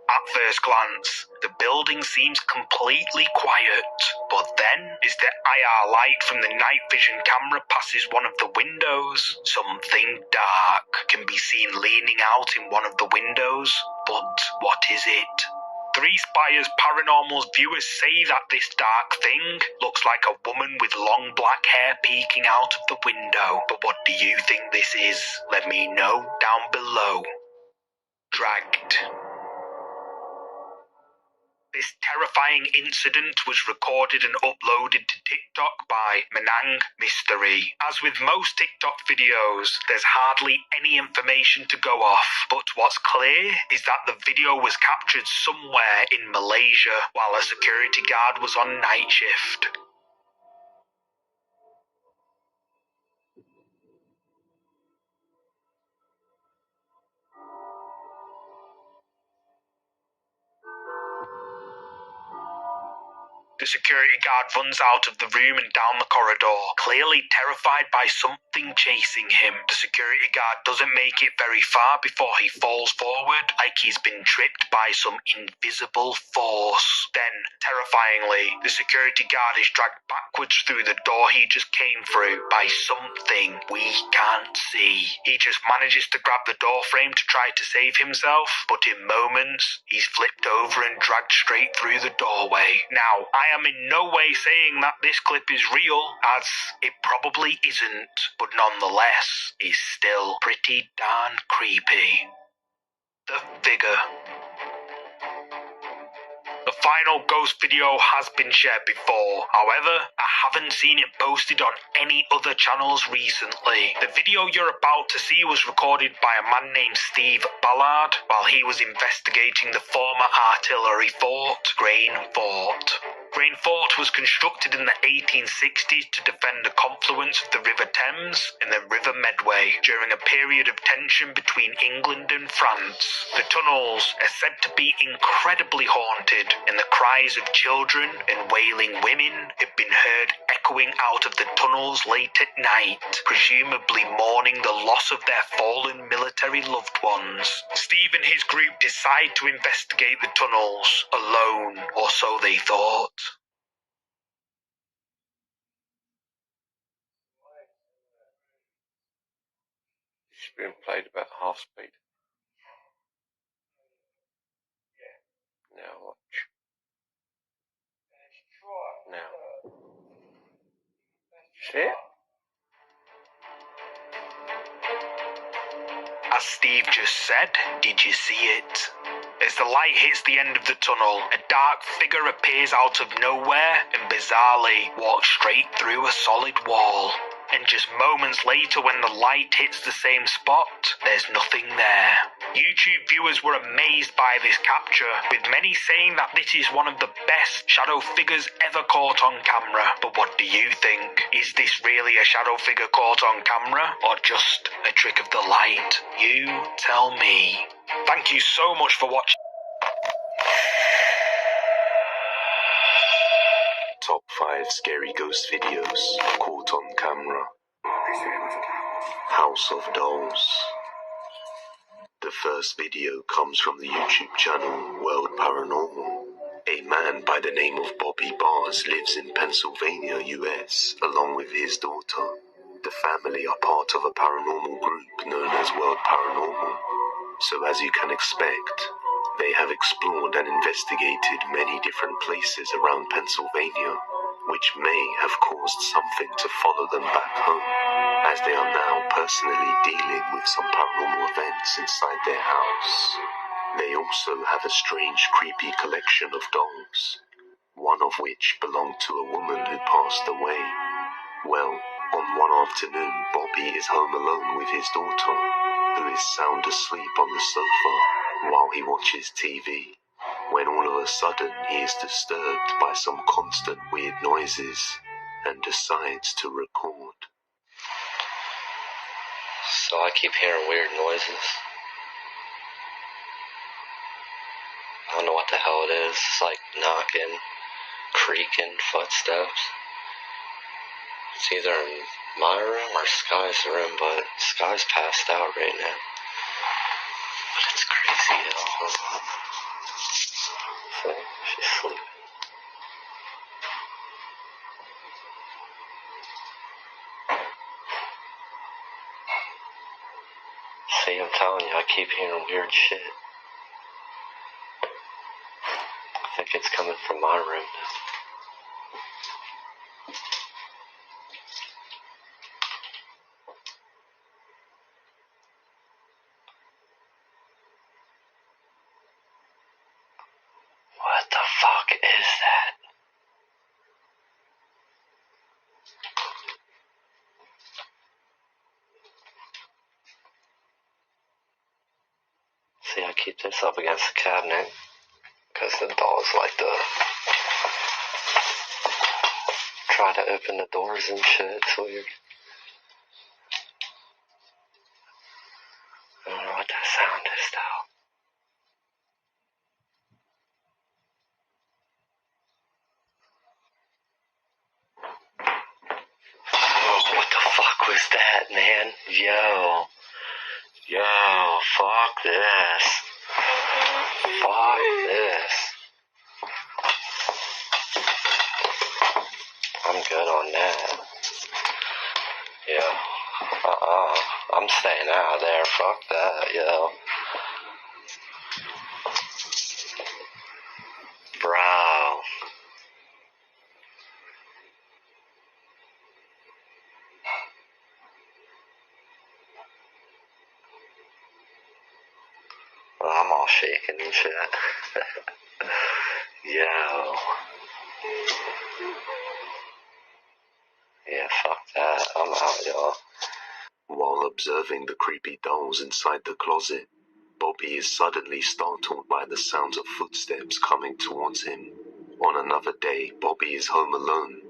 At first glance, the building seems completely quiet, but then, as the IR light from the night vision camera passes one of the windows, something dark can be seen leaning out in one of the windows. But what is it? 3 Spires Paranormal's viewers say that this dark thing looks like a woman with long black hair peeking out of the window. But what do you think this is? Let me know down below. Dragged. This terrifying incident was recorded and uploaded to TikTok by Manang Mystery. As with most TikTok videos, there's hardly any information to go off, but what's clear is that the video was captured somewhere in Malaysia while a security guard was on night shift. The security guard runs out of the room and down the corridor, clearly terrified by something chasing him. The security guard doesn't make it very far before he falls forward, like he's been tripped by some invisible force. Then, terrifyingly, the security guard is dragged backwards through the door he just came through by something we can't see. He just manages to grab the door frame to try to save himself, but in moments, he's flipped over and dragged straight through the doorway. Now, I am in no way saying that this clip is real, as it probably isn't, but nonetheless, is still pretty darn creepy. The figure. final ghost video has been shared before. However, I haven't seen it posted on any other channels recently. The video you're about to see was recorded by a man named Steve Ballard while he was investigating the former artillery fort, Grain Fort. Grain Fort was constructed in the 1860s to defend the confluence of the River Thames and the River Medway during a period of tension between England and France. The tunnels are said to be incredibly haunted, and the cries of children and wailing women have been heard echoing out of the tunnels late at night, presumably mourning the loss of their fallen military loved ones. Steve and his group decide to investigate the tunnels alone, or so they thought. It's being played about half speed. Now watch. Now. See it? As Steve just said, did you see it? As the light hits the end of the tunnel, a dark figure appears out of nowhere and bizarrely walks straight through a solid wall. And just moments later, when the light hits the same spot, there's nothing there. YouTube viewers were amazed by this capture, with many saying that this is one of the best shadow figures ever caught on camera. But what do you think? Is this really a shadow figure caught on camera, or just a trick of the light? You tell me. Thank you so much for watching. Top 5 scary ghost videos caught on camera. House of Dolls. The first video comes from the YouTube channel World Paranormal. A man by the name of Bobby Bars lives in Pennsylvania, US, along with his daughter. The family are part of a paranormal group known as World Paranormal. So as you can expect, they have explored and investigated many different places around Pennsylvania, which may have caused something to follow them back home, as they are now personally dealing with some paranormal events inside their house. They also have a strange, creepy collection of dolls, one of which belonged to a woman who passed away. Well, on one afternoon, Bobby is home alone with his daughter, who is sound asleep on the sofa while he watches TV, when all of a sudden he is disturbed by some constant weird noises and decides to record. So I keep hearing weird noises. I don't know what the hell it is. It's like knocking, creaking footsteps. It's either in my room or Sky's room, but Sky's passed out right now. But it's crazy, though. So she's sleeping. See, I'm telling you, I keep hearing weird shit. I think it's coming from my room. What the fuck is that? See, I keep this up against the cabinet because the dogs like to try to open the doors and shit. It's weird. I don't know what that sound is, though. Oh, what the fuck was that, man? Yo, fuck this. Fuck this. I'm good on that. Yeah. I'm staying out of there. Fuck that, yo. Bro. I'm all shaking and shit. Yo. Yeah, fuck that. I'm out, y'all. While observing the creepy dolls inside the closet, Bobby is suddenly startled by the sounds of footsteps coming towards him. On another day, Bobby is home alone,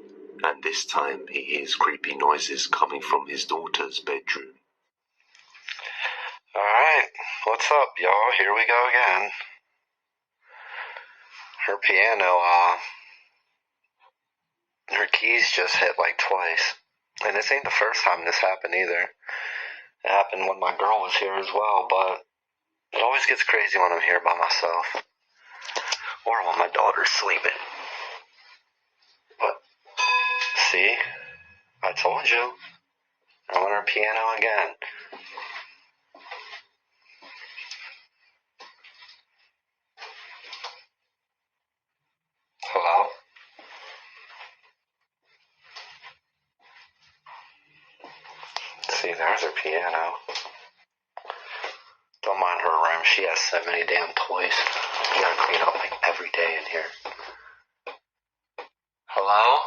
and this time he hears creepy noises coming from his daughter's bedroom. Alright, what's up, y'all? Here we go again. Her piano, her keys just hit like twice. And this ain't the first time this happened either. It happened when my girl was here as well, but it always gets crazy when I'm here by myself. Or when my daughter's sleeping. But, see? I told you. I want her piano again. Hello? See, there's her piano. Don't mind her room. She has so many damn toys. You gotta clean up like every day in here. Hello?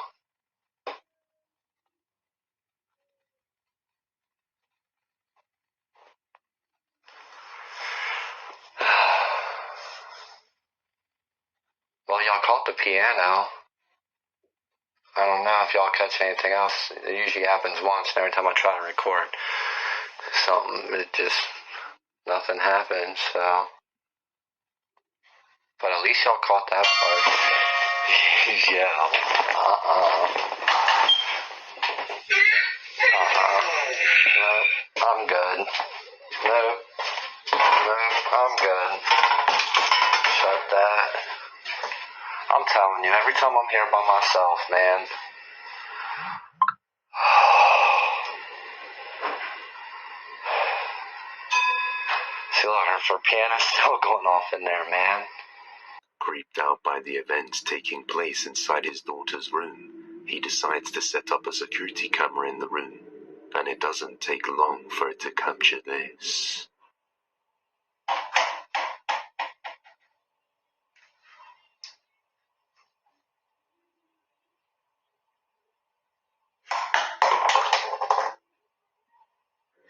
Well, y'all caught the piano. I don't know if y'all catch anything else. It usually happens once, and every time I try to record something, it just, nothing happens, so. But at least y'all caught that part. Yeah. No, I'm good. No, I'm good. Shut that. I'm telling you, every time I'm here by myself, man. See, look, her piano's still going off in there, man. Creeped out by the events taking place inside his daughter's room, he decides to set up a security camera in the room, and it doesn't take long for it to capture this.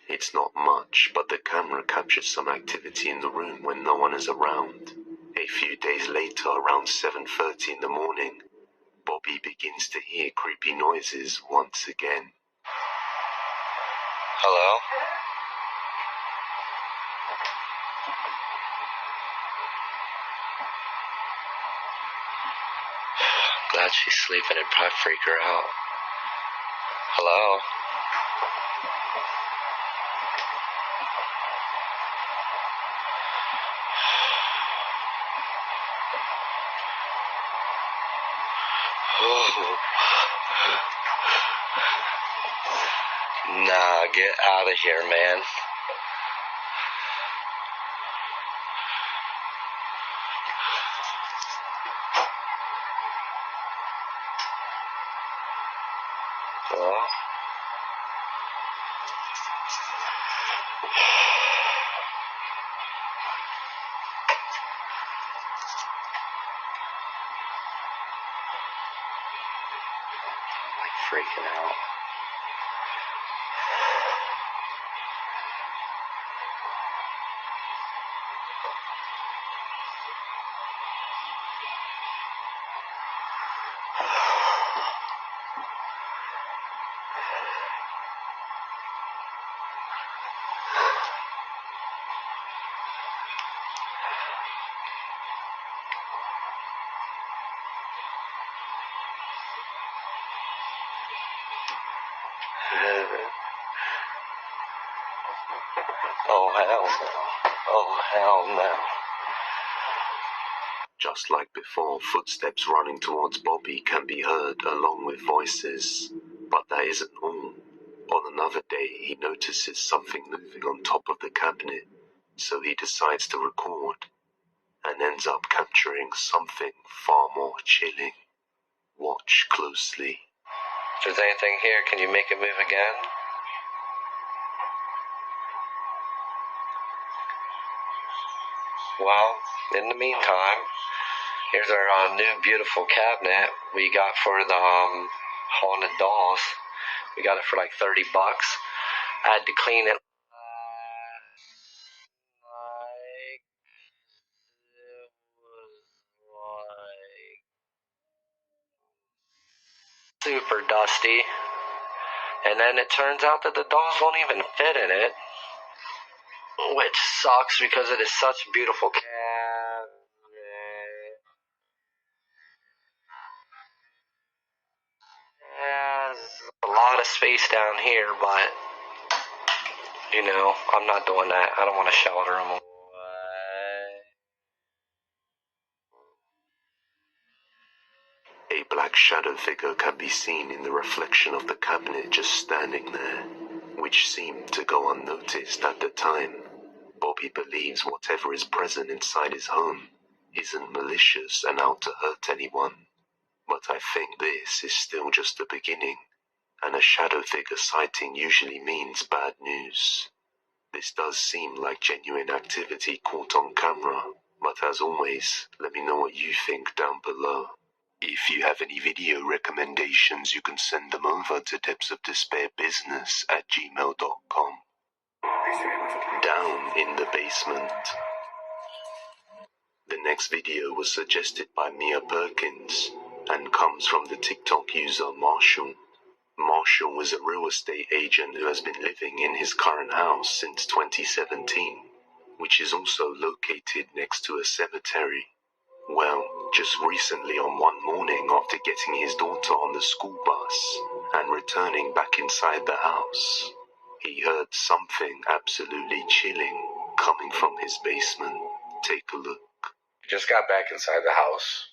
It's not much, but the camera captures some activity in the room when no one is around. A few days later, around 7:30 in the morning, Bobby begins to hear creepy noises once again. Hello? Glad she's sleeping. It'd probably freak her out. Hello? Nah, get out of here, man. Hello? Like freaking out. Oh, hell no. Oh, hell no. Just like before, footsteps running towards Bobby can be heard along with voices. But that isn't all. On another day, he notices something moving on top of the cabinet, so he decides to record, and ends up capturing something far more chilling. Watch closely. If there's anything here, can you make it move again? well, in the meantime, here's our new beautiful cabinet we got for the haunted dolls. We got it for like $30. I had to clean it. Super dusty. And then it turns out that the dolls won't even fit in it. Which sucks because it is such a beautiful cabinet. Yeah, there's a lot of space down here, but, you know, I'm not doing that. I don't want to shelter them away. A black shadow figure can be seen in the reflection of the cabinet just standing there, which seemed to go unnoticed at the time. Bobby believes whatever is present inside his home isn't malicious and out to hurt anyone. But I think this is still just the beginning, and a shadow figure sighting usually means bad news. This does seem like genuine activity caught on camera, but as always, let me know what you think down below. If you have any video recommendations, you can send them over to depthsofdespairbusiness@gmail.com. Down in the basement. The next video was suggested by Mia Perkins and comes from the TikTok user Marshall. Marshall is a real estate agent who has been living in his current house since 2017, which is also located next to a cemetery. Well, just recently on one morning after getting his daughter on the school bus and returning back inside the house, he heard something absolutely chilling coming from his basement. Take a look. Just got back inside the house.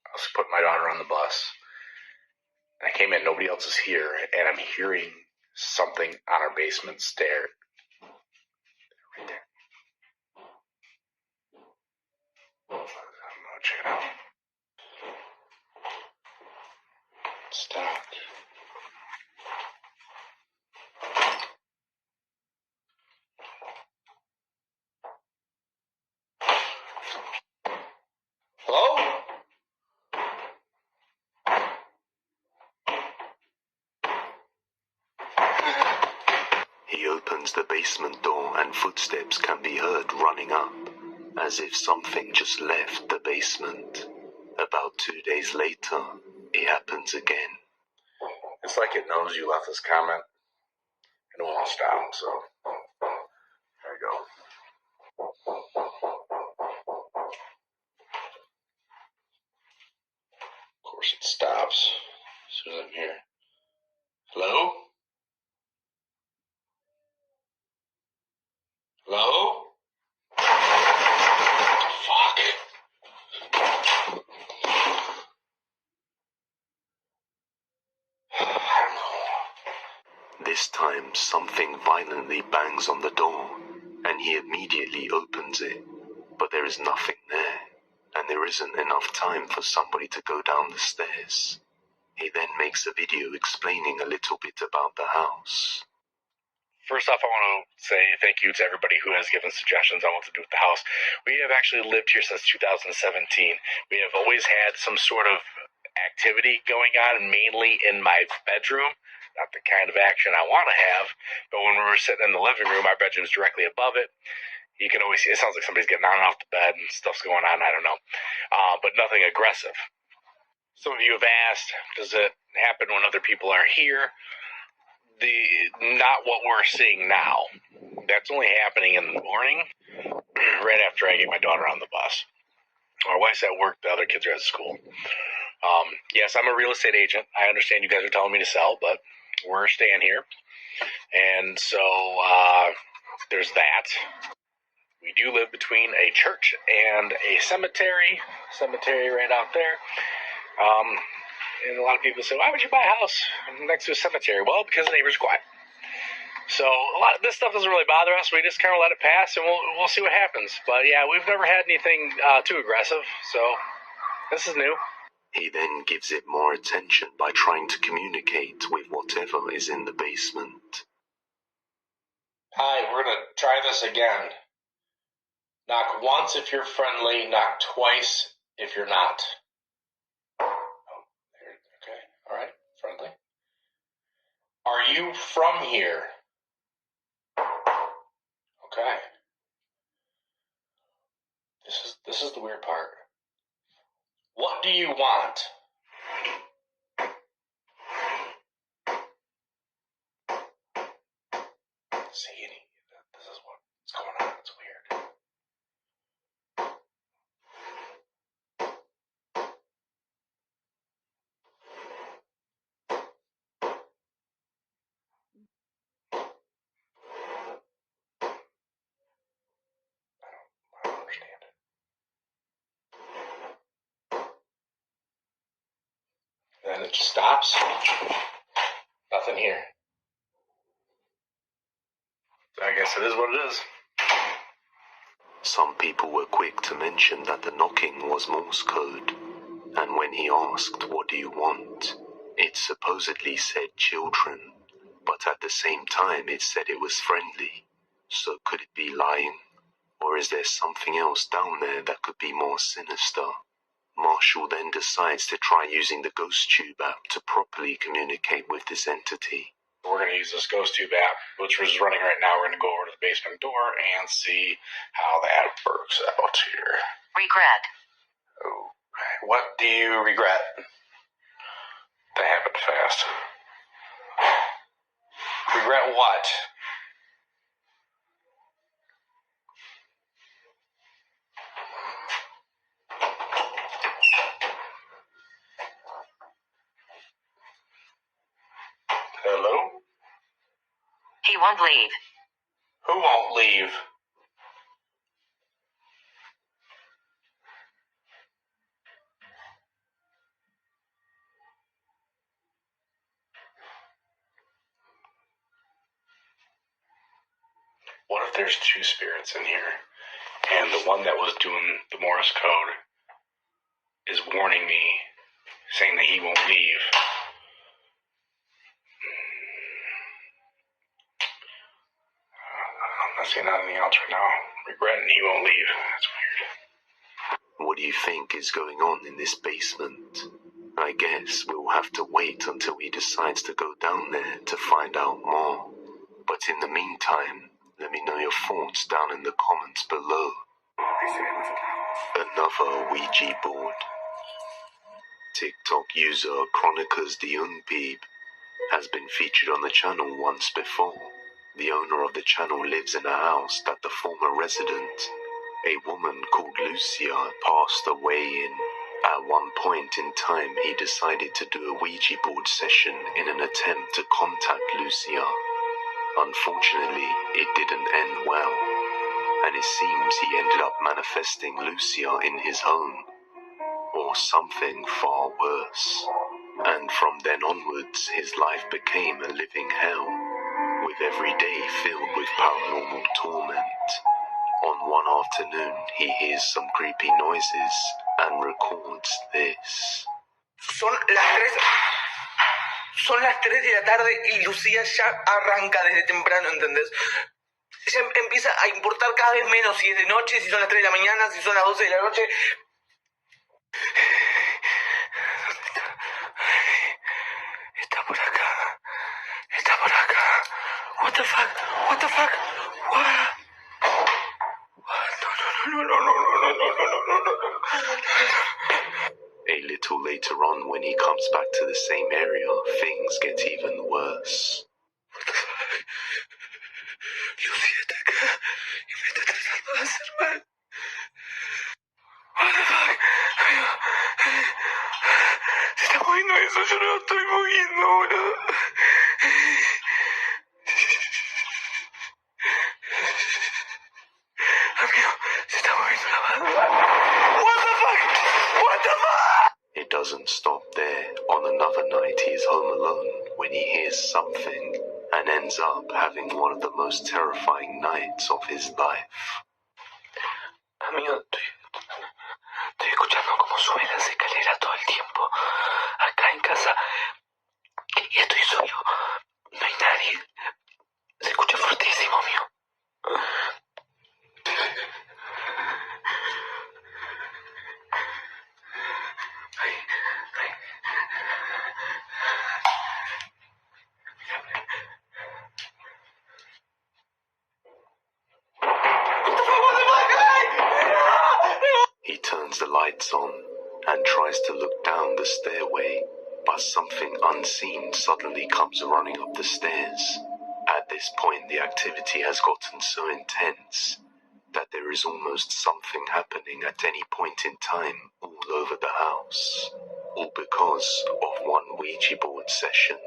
I was putting my daughter on the bus. I came in, nobody else is here, and I'm hearing something on our basement stair. Right there. I'm gonna check it out. Stop. Hello? He opens the basement door and footsteps can be heard running up, as if something just left the basement. About 2 days later, it happens again. It's like it knows you left this comment and it won't stop, so there you go. Of course it stops as soon as I'm here. Hello? Hello? Fuck. This time, something violently bangs on the door, and he immediately opens it. But there is nothing there, and there isn't enough time for somebody to go down the stairs. He then makes a video explaining a little bit about the house. First off, I want to say thank you to everybody who has given suggestions on what to do with the house. We have actually lived here since 2017. We have always had some sort of activity going on, mainly in my bedroom. Not the kind of action I want to have, but when we were sitting in the living room, our bedroom's directly above it. You can always see, it sounds like somebody's getting on and off the bed and stuff's going on, I don't know. But nothing aggressive. Some of you have asked, does it happen when other people are here? Not what we're seeing now. That's only happening in the morning, right after I get my daughter on the bus. My wife's at work, the other kids are at school. Yes, I'm a real estate agent. I understand you guys are telling me to sell, but we're staying here. And so there's that. We do live between a church and a cemetery. Cemetery right out there. And a lot of people say, why would you buy a house next to a cemetery? Well, because the neighbors are quiet. So a lot of this stuff doesn't really bother us. We just kind of let it pass, and we'll see what happens. But yeah, we've never had anything too aggressive, so this is new. He then gives it more attention by trying to communicate with whatever is in the basement. Hi, we're going to try this again. Knock once if you're friendly, knock twice if you're not. Oh, there, okay, alright, friendly. Are you from here? Okay. This is the weird part. What do you want? See, this is what's going on. It's weird. I don't understand it. And then it just stops. Nothing here. I guess it is what it is. Some people were quick to mention that the knocking was Morse code, and when he asked, "What do you want?" it supposedly said children, but at the same time it said it was friendly. So could it be lying? Or is there something else down there that could be more sinister? Marshall then decides to try using the Ghost Tube app to properly communicate with this entity. We're going to use this Ghost Tube app, which is running right now. We're going to go over to the basement door and see how that works out here. Regret. Oh, what do you regret? That happened fast. Regret what? Hello? He won't leave. Who won't leave? What if there's two spirits in here, and the one that was doing the Morse code is warning me, saying that he won't leave? I'm not seeing anything else right now. Regretting he won't leave. That's weird. What do you think is going on in this basement? I guess we'll have to wait until he decides to go down there to find out more. But in the meantime, let me know your thoughts down in the comments below. Another Ouija board. TikTok user Chronicles the Unpeeb has been featured on the channel once before. The owner of the channel lives in a house that the former resident, a woman called Lucia, passed away in. At one point in time, he decided to do a Ouija board session in an attempt to contact Lucia. Unfortunately, it didn't end well, and it seems he ended up manifesting Lucia in his home, or something far worse. And from then onwards, his life became a living hell, with every day filled with paranormal torment. On one afternoon, he hears some creepy noises and records this. Son las 3 de la tarde y Lucía ya arranca desde temprano, ¿entendés? Ya empieza a importar cada vez menos si es de noche, si son las 3 de la mañana, si son las 12 de la noche. Está por acá. Está por acá. What the fuck? What the fuck? What? A little later on, when he comes back to the same area, things get even worse. Lucía está acá y me está tratando de hacer mal. What the fuck? Se está moviendo eso, yo no lo estoy moviendo, boludo. Amigo, se está moviendo la mano. What the fuck? What the fuck? It doesn't stop there. On another night, he is home alone when he hears something and ends up having one of the most terrifying nights of his life. Amigo, estoy escuchando cómo suben las escaleras todo el tiempo. Acá en casa. Y estoy solo. No hay nadie. Se escucha fortísimo, amigo. turns the lights on and tries to look down the stairway, but something unseen suddenly comes running up the stairs. At this point, the activity has gotten so intense that there is almost something happening at any point in time all over the house, all because of one Ouija board session,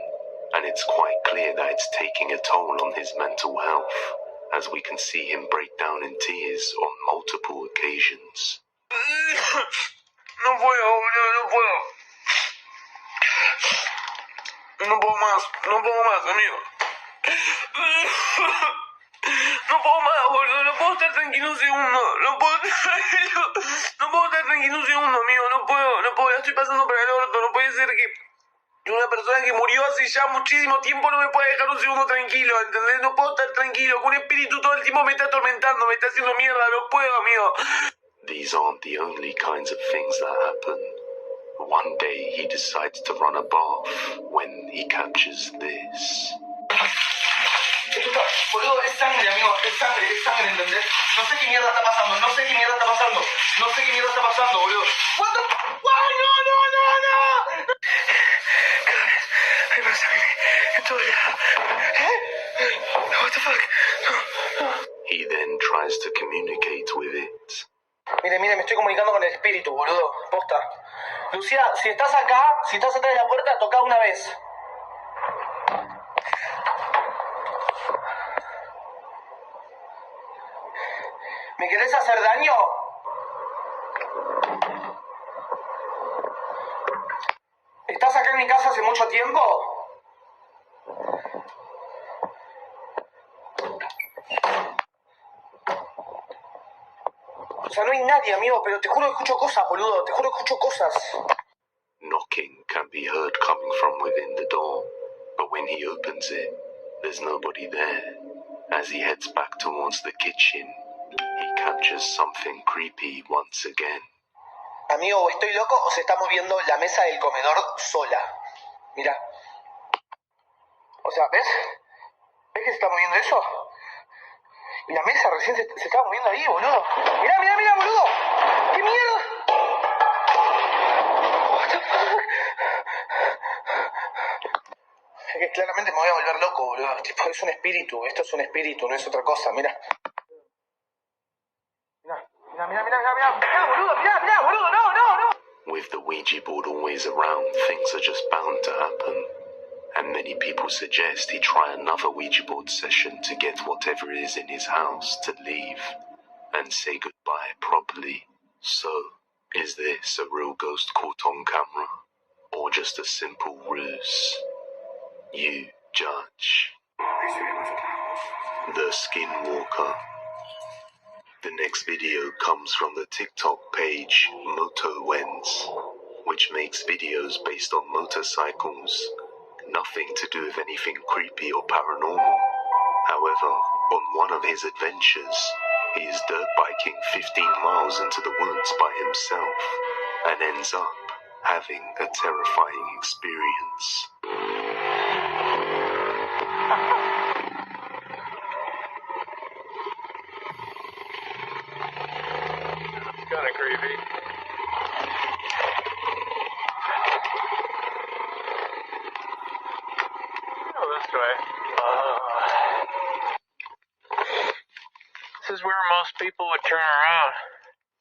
and it's quite clear that it's taking a toll on his mental health, as we can see him break down in tears on multiple occasions. No puedo, boludo, no puedo. No puedo más, amigo. No puedo más, boludo, no puedo estar tranquilo un segundo. No puedo estar tranquilo un segundo, amigo, no puedo, la estoy pasando para el orto. No puede ser que una persona que murió hace ya muchísimo tiempo no me puede dejar un segundo tranquilo, ¿entendés? No puedo estar tranquilo, un espíritu todo el tiempo me está atormentando, me está haciendo mierda, no puedo, amigo. These aren't the only kinds of things that happen. One day he decides to run a bath when he captures this. Boludo, es sangre, amigo, es sangre, ¿entendés? No sé qué mierda está pasando, boludo. What the fuck? No! Hay más sangre en todo lado. What the fuck? No. He then tries to communicate with it. Mire, me estoy comunicando con el espíritu, boludo. Posta. Lucía, si estás acá, si estás atrás de la puerta, toca una vez. ¿Me querés hacer daño? ¿Estás acá en mi casa hace mucho tiempo? O sea, no hay nadie, amigo, pero te juro que escucho cosas, boludo. Te juro que escucho cosas. Knocking can be heard coming from within the door, but when he opens it, there's nobody there. As he heads back towards the kitchen, he captures something creepy once again. Amigo, ¿o estoy loco o se está moviendo la mesa del comedor sola? Mira. O sea, ¿ves? ¿Ves que se está moviendo eso? Y la mesa recién se estaba moviendo ahí, boludo. Mirá, boludo. ¿Qué mierda? What the fuck? Es que claramente me voy a volver loco, boludo. Tipo, es un espíritu. Esto es un espíritu, no es otra cosa. Mira. Mirá, boludo, no. With the Ouija board always around, things are just bound to happen. And many people suggest he try another Ouija board session to get whatever is in his house to leave and say goodbye properly. So, is this a real ghost caught on camera? Or just a simple ruse? You judge. The Skinwalker. The next video comes from the TikTok page MotoWens, which makes videos based on motorcycles. Nothing to do with anything creepy or paranormal. However, on one of his adventures, he is dirt biking 15 miles into the woods by himself and ends up having a terrifying experience. It's kind of creepy. This way. This is where most people would turn around.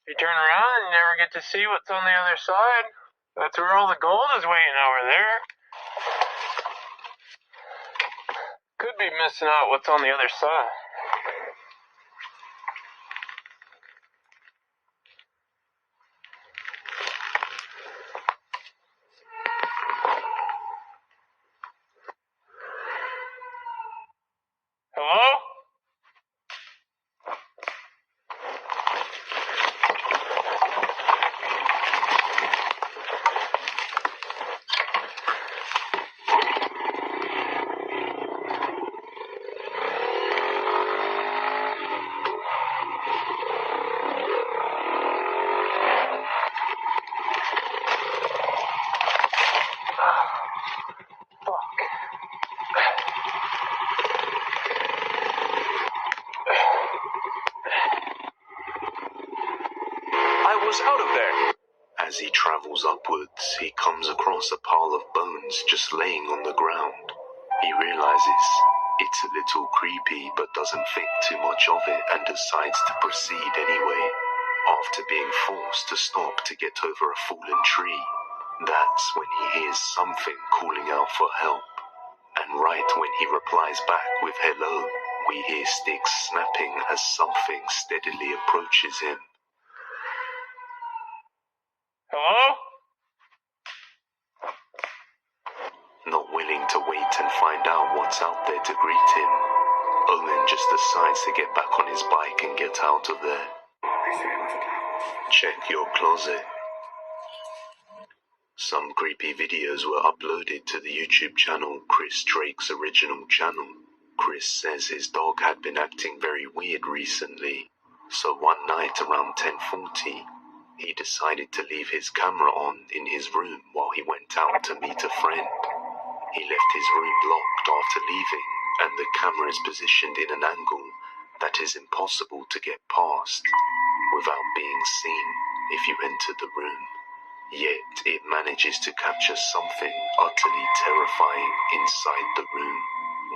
If you turn around, you never get to see what's on the other side. That's where all the gold is waiting over there. Could be missing out what's on the other side. Hello? As he travels upwards, he comes across a pile of bones just laying on the ground. He realizes it's a little creepy but doesn't think too much of it and decides to proceed anyway, after being forced to stop to get over a fallen tree. That's when he hears something calling out for help, and right when he replies back with hello, we hear sticks snapping as something steadily approaches him. Hello? Not willing to wait and find out what's out there to greet him, Owen just decides to get back on his bike and get out of there. Check your closet. Some creepy videos were uploaded to the YouTube channel Chris Drake's original channel. Chris says his dog had been acting very weird recently, so one night around 10:40, he decided to leave his camera on in his room while he went out to meet a friend. He left his room locked after leaving, and the camera is positioned in an angle that is impossible to get past without being seen if you enter the room. Yet it manages to capture something utterly terrifying inside the room.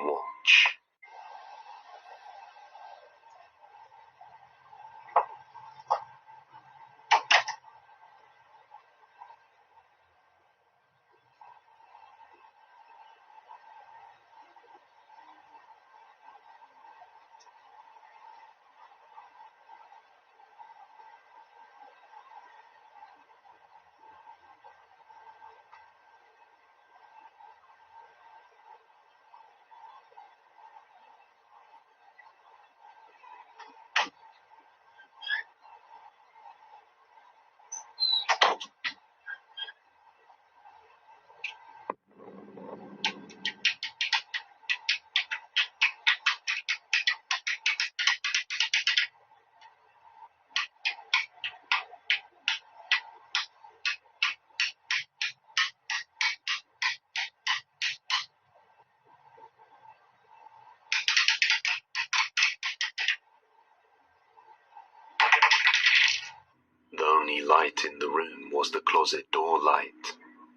Watch. The only light in the room was the closet door light,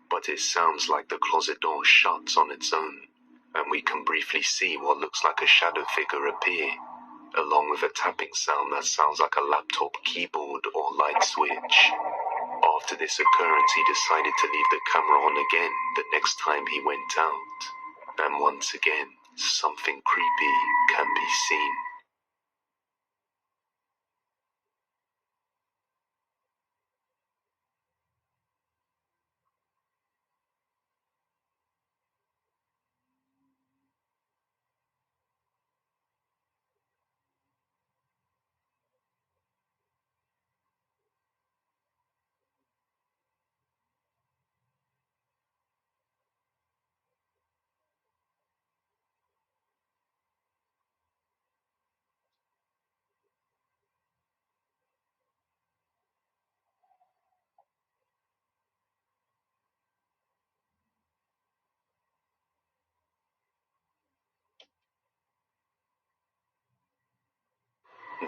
but it sounds like the closet door shuts on its own, and we can briefly see what looks like a shadow figure appear, along with a tapping sound that sounds like a laptop keyboard or light switch. After this occurrence, he decided to leave the camera on again the next time he went out, and once again, something creepy can be seen.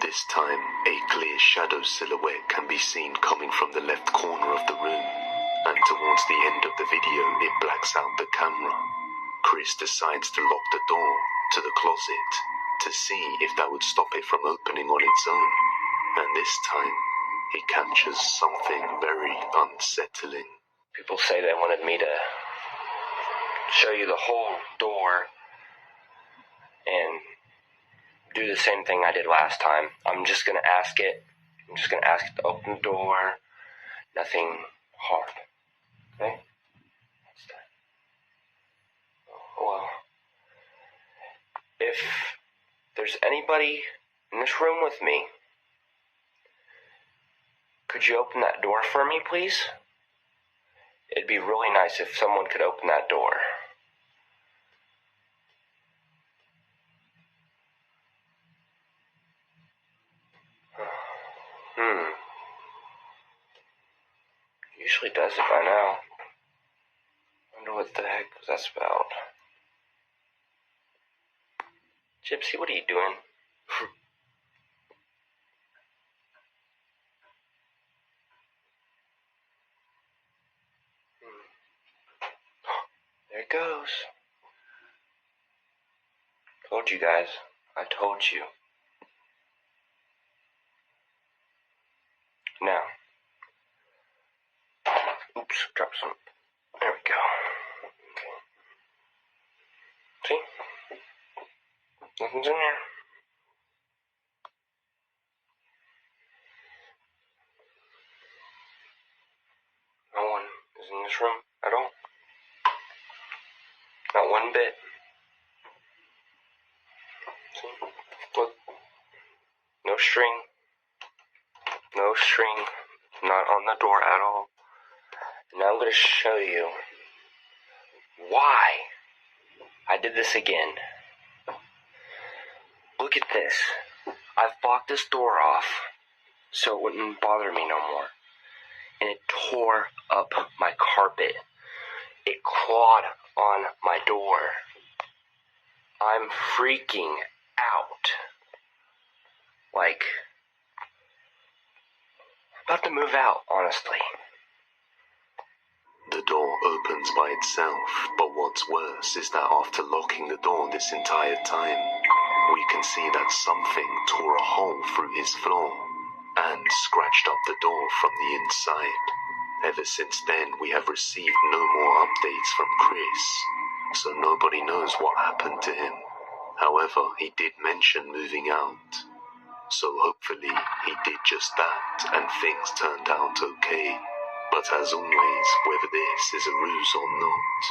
This time, a clear shadow silhouette can be seen coming from the left corner of the room, and towards the end of the video, it blacks out the camera. Chris decides to lock the door to the closet to see if that would stop it from opening on its own, and this time, he captures something very unsettling. People say they wanted me to show you the whole door and do the same thing I did last time. I'm just going to ask it to open the door. Nothing hard. Okay? Well, if there's anybody in this room with me, could you open that door for me, please? It'd be really nice if someone could open that door. Usually does it by now. Wonder what the heck was that about. Gypsy, what are you doing? it goes. Told you guys. I told you. Now. Oops, drop some. There we go. Okay. See? Nothing's in there. No one is in this room at all. Not one bit. See? Look. No string. No string. Not on the door at all. Now I'm going to show you why I did this again. Look at this. I've blocked this door off so it wouldn't bother me no more. And it tore up my carpet. It clawed on my door. I'm freaking out. Like, about to move out, honestly. The door opens by itself, but what's worse is that after locking the door this entire time, we can see that something tore a hole through his floor and scratched up the door from the inside. Ever since then, we have received no more updates from Chris, so nobody knows what happened to him. However, he did mention moving out, so hopefully he did just that and things turned out okay. But as always, whether this is a ruse or not,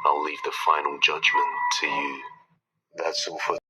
I'll leave the final judgment to you. That's all for